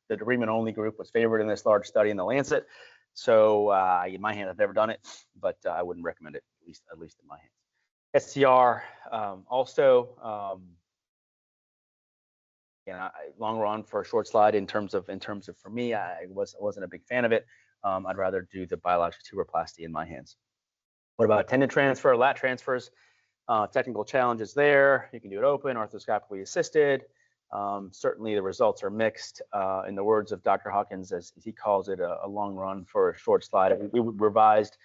the debridement only group was favored in this large study in the Lancet. So in my hand, I've never done it, but I wouldn't recommend it, at least in my hands. SCR also. Long run for a short slide in terms of for me, I wasn't a big fan of it. I'd rather do the biologic tuberoplasty in my hands. What about tendon transfer, lat transfers? Technical challenges there. You can do it open, arthroscopically assisted. Certainly the results are mixed. In the words of Dr. Hawkins, as he calls it, a long run for a short slide. We revised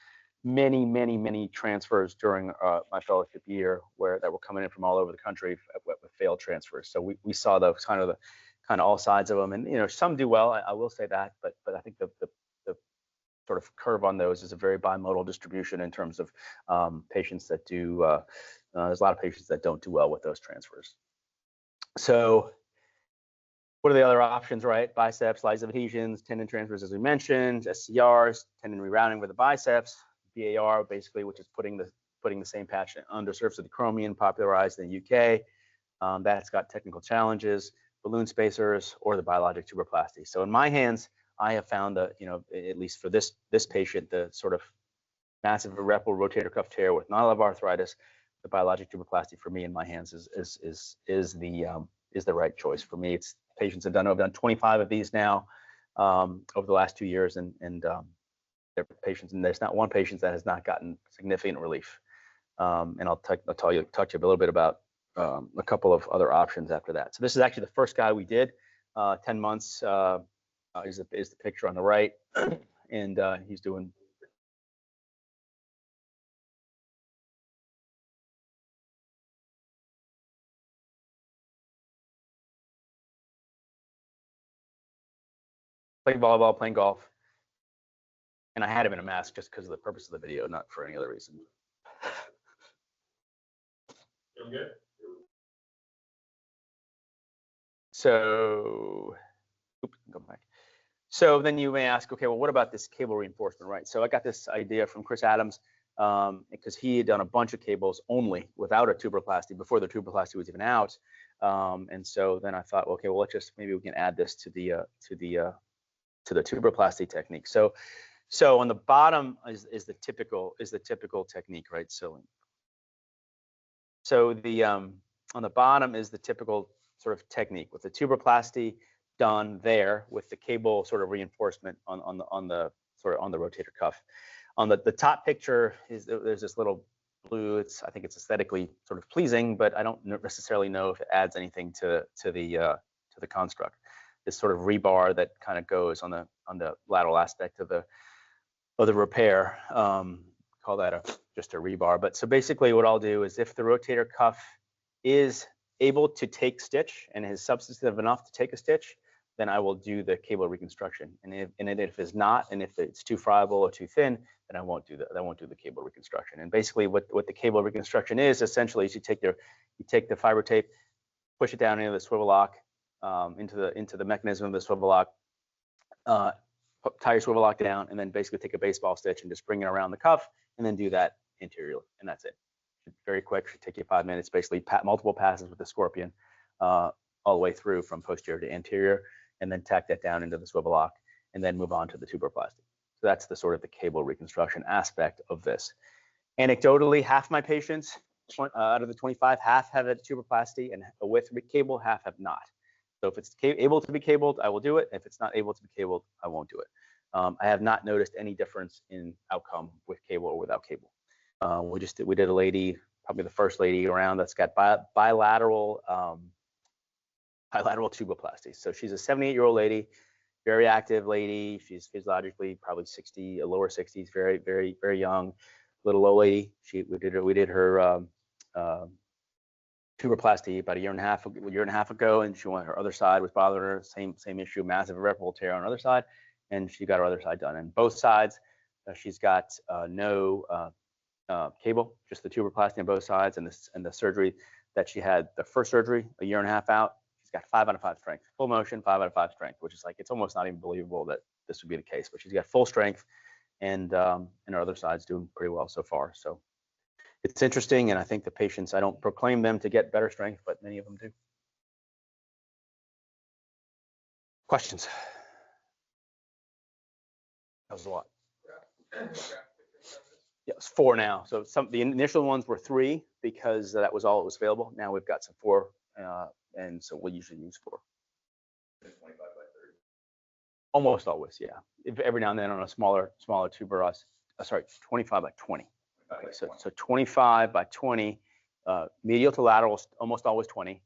many transfers during my fellowship year that were coming in from all over the country with failed transfers. So we saw those kind of all sides of them, and some do well. I will say that, but I think the sort of curve on those is a very bimodal distribution in terms of patients that do. There's a lot of patients that don't do well with those transfers. So what are the other options, right? Biceps, lies of adhesions, tendon transfers, as we mentioned, SCRs, tendon rerouting with the biceps, BAR, basically, which is putting the same patch under the surface of the acromion, popularized in the UK. That's got technical challenges, balloon spacers, or the biologic tuberoplasty. So in my hands, I have found that, at least for this patient, the sort of massive irreparable rotator cuff tear with not a lot of arthritis, the biologic tuberoplasty for me in my hands is the right choice for me. It's patients have done 25 of these now over the last 2 years, and they're patients, and there's not one patient that has not gotten significant relief. And I'll talk to you a little bit about a couple of other options after that. So this is actually the first guy we did, 10 months. Is the picture on the right, and he's doing. Playing volleyball, playing golf, and I had him in a mask just because of the purpose of the video, not for any other reason. Okay. So, go back. So then you may ask, okay, well, what about this cable reinforcement, right? So I got this idea from Chris Adams because he had done a bunch of cables only without a tuberoplasty before the tuberoplasty was even out. And so then I thought, okay, well, maybe we can add this to the tuberoplasty technique. So on the bottom is the typical technique, right? So the on the bottom is the typical sort of technique with the tuberoplasty done there with the cable sort of reinforcement on the rotator cuff. On the top picture there's this little blue. I think it's aesthetically sort of pleasing, but I don't necessarily know if it adds anything to the construct. This sort of rebar that kind of goes on the lateral aspect of the repair. Call that just a rebar. But so basically what I'll do is if the rotator cuff is able to take stitch and is substantive enough to take a stitch, then I will do the cable reconstruction. And if it's not, and if it's too friable or too thin, then I won't do the cable reconstruction. And basically what the cable reconstruction is essentially is you take the fiber tape, push it down into the swivel lock, into the mechanism of the swivel lock, tie your swivel lock down, and then basically take a baseball stitch and just bring it around the cuff, and then do that interiorly, and that's it. Very quick, should take you 5 minutes. Basically, multiple passes with the Scorpion all the way through from posterior to anterior, and then tack that down into the swivel lock, and then move on to the tuberoplasty. So that's the sort of the cable reconstruction aspect of this. Anecdotally, half my patients, out of the 25, half have a tuberoplasty, and with cable, half have not. So if it's able to be cabled, I will do it. If it's not able to be cabled, I won't do it. I have not noticed any difference in outcome with cable or without cable. We did a lady, probably the first lady around, that's got bilateral tuboplasty. So she's a 78-year-old lady, very active lady. She's physiologically probably 60, lower 60s, very, very, very young, little old lady. We did her tuberoplasty about a year and a half ago, and her other side was bothering her. Same issue, massive irreparable tear on her other side, and she got her other side done. And both sides, she's got no cable, just the tuberoplasty on both sides, and the surgery that she had, the first surgery a year and a half out, she's got 5 out of 5 strength, full motion, 5 out of 5 strength, which is like, it's almost not even believable that this would be the case, but she's got full strength, and her other side's doing pretty well so far. So it's interesting, and I think the patients, I don't proclaim them to get better strength, but many of them do. Questions? That was a lot. Yeah, it's 4 now. So the initial ones were 3 because that was all that was available. Now we've got some 4, and so we'll usually use 4. 25 by 30. Almost always, yeah. Every now and then on a smaller tuber, sorry, 25 by 20. Okay, so 25 by 20, medial to lateral is almost always 20,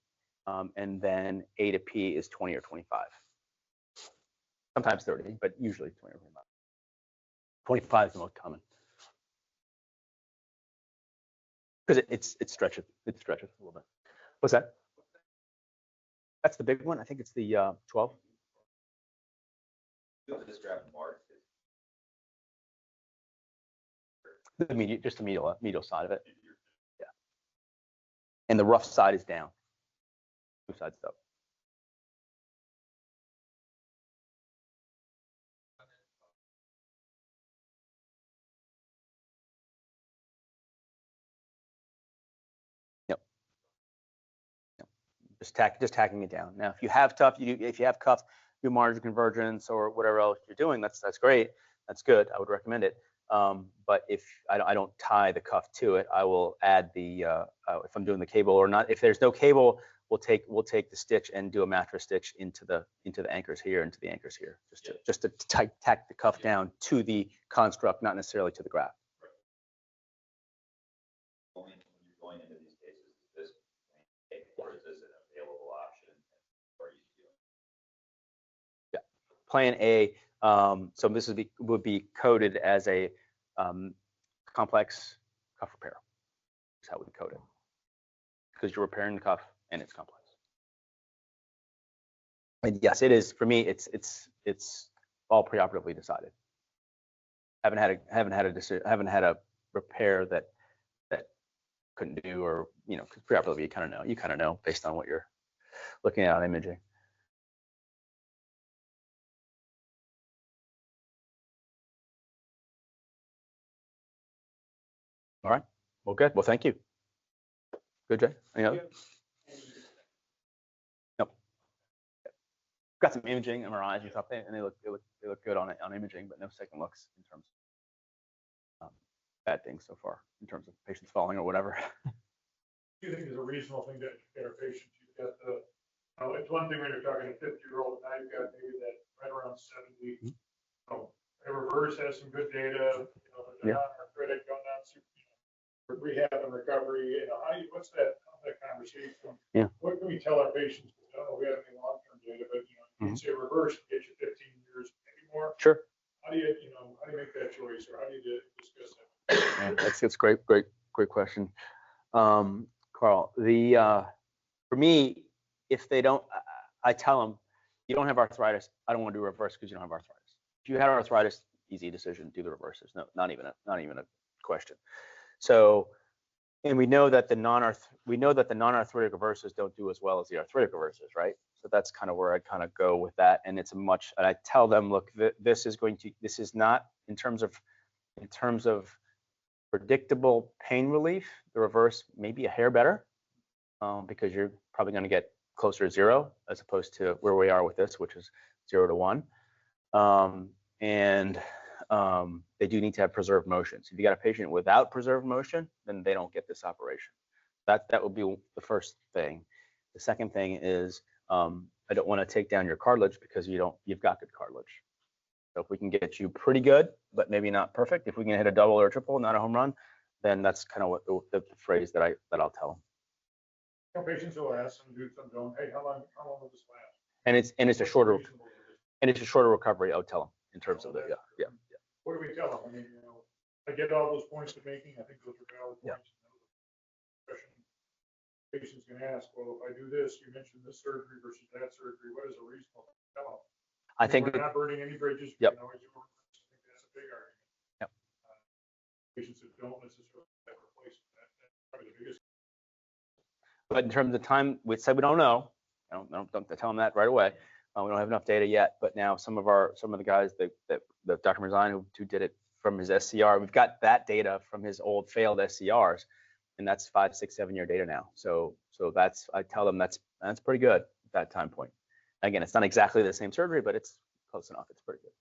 and then A to P is 20 or 25. Sometimes 30, but usually 20 or 25. 25 is the most common. Because it stretches a little bit. What's that? That's the big one. I think it's the 12. This graph mark. The medial, just the medial side of it. Yeah. And the rough side is down. 2 sides up. Just tacking it down. Now, if you have cuff, do margin convergence or whatever else you're doing, that's great. That's good. I would recommend it. But if I don't tie the cuff to it, I will add the if I'm doing the cable or not. If there's no cable, we'll take the stitch and do a mattress stitch into the anchors here, into the anchors here, just to tack the cuff down to the construct, not necessarily to the graft. When you're going into these cases, is this or is this an available option? Or are you doing? Yeah, Plan A. So this would be coded as a complex cuff repair. That's how we code it, because you're repairing the cuff and it's complex. And yes, it is. For me, it's all preoperatively decided. Haven't had a repair that couldn't do, or because preoperatively you kind of know based on what you're looking at on imaging. All right. Well, good. Well, thank you. Good, Jay. Any other? Nope. Got some imaging, MRIs and stuff, and they look good on imaging, but no second looks in terms of bad things so far, in terms of patients falling or whatever. Do you think is a reasonable thing to educate our patients? You've got it's one thing when you're talking to a 50-year-old, now you've got maybe that right around 70. A reverse has some good data. They're not arthritic, going on rehab and recovery. What's that conversation? Yeah. What can we tell our patients? I don't know if we have any long-term data, but you can say reverse get you 15 years, maybe more. Sure. How do you make that choice, or how do you discuss that? Yeah, that's great question, Carl. For me, if they don't, I tell them, you don't have arthritis. I don't want to do reverse because you don't have arthritis. If you had arthritis, easy decision, do the reverses. No, not even a question. So, and we know that the non-arthritic reverses don't do as well as the arthritic reverses, right? So that's kind of where I kind of go with that. And and I tell them, look, this is not in terms of predictable pain relief, the reverse may be a hair better, because you're probably going to get closer to 0 as opposed to where we are with this, which is 0 to 1. They do need to have preserved motion. So if you got a patient without preserved motion, then they don't get this operation. That would be the first thing. The second thing is, I don't want to take down your cartilage because you've got good cartilage. So if we can get you pretty good, but maybe not perfect, if we can hit a double or a triple, not a home run, then that's kind of what the phrase that I'll tell them. Some patients will ask, some do, some don't, hey, how long will this last? And it's a What's shorter reasonable to do? and it's a shorter recovery. I would tell them in terms of the yeah. What do we tell them? I mean, I get all those points you're making. I think those are valid Yeah. points. Patients can ask, well, if I do this, you mentioned this surgery versus that surgery, what is a reasonable tell them? I think we're not burning any bridges. Yep. We can always do it. I think that's a big argument. Yep. Patients that don't necessarily have replacement, that's probably the biggest. But in terms of time, we said we don't know. I don't tell them that right away. We don't have enough data yet. But now some of the guys that Dr. Marzine who did it from his SCR, we've got that data from his old failed SCRs, and that's 5, 6, 7 year data now. So I tell them that's pretty good at that time point. Again, it's not exactly the same surgery, but it's close enough. It's pretty good.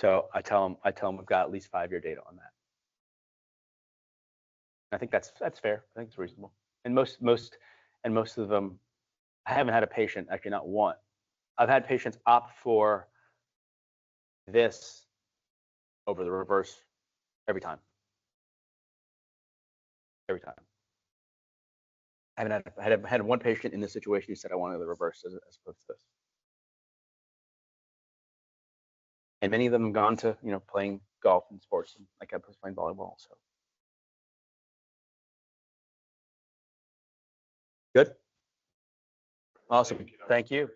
So I tell them we've got at least 5 year data on that. I think that's fair. I think it's reasonable. And most of them, I haven't had a patient, actually not one. I've had patients opt for this over the reverse every time. Every time. I haven't had one patient in this situation who said I wanted the reverse as opposed to this. And many of them have gone to, playing golf and sports, and like I was playing volleyball. So good. Awesome. Thank you.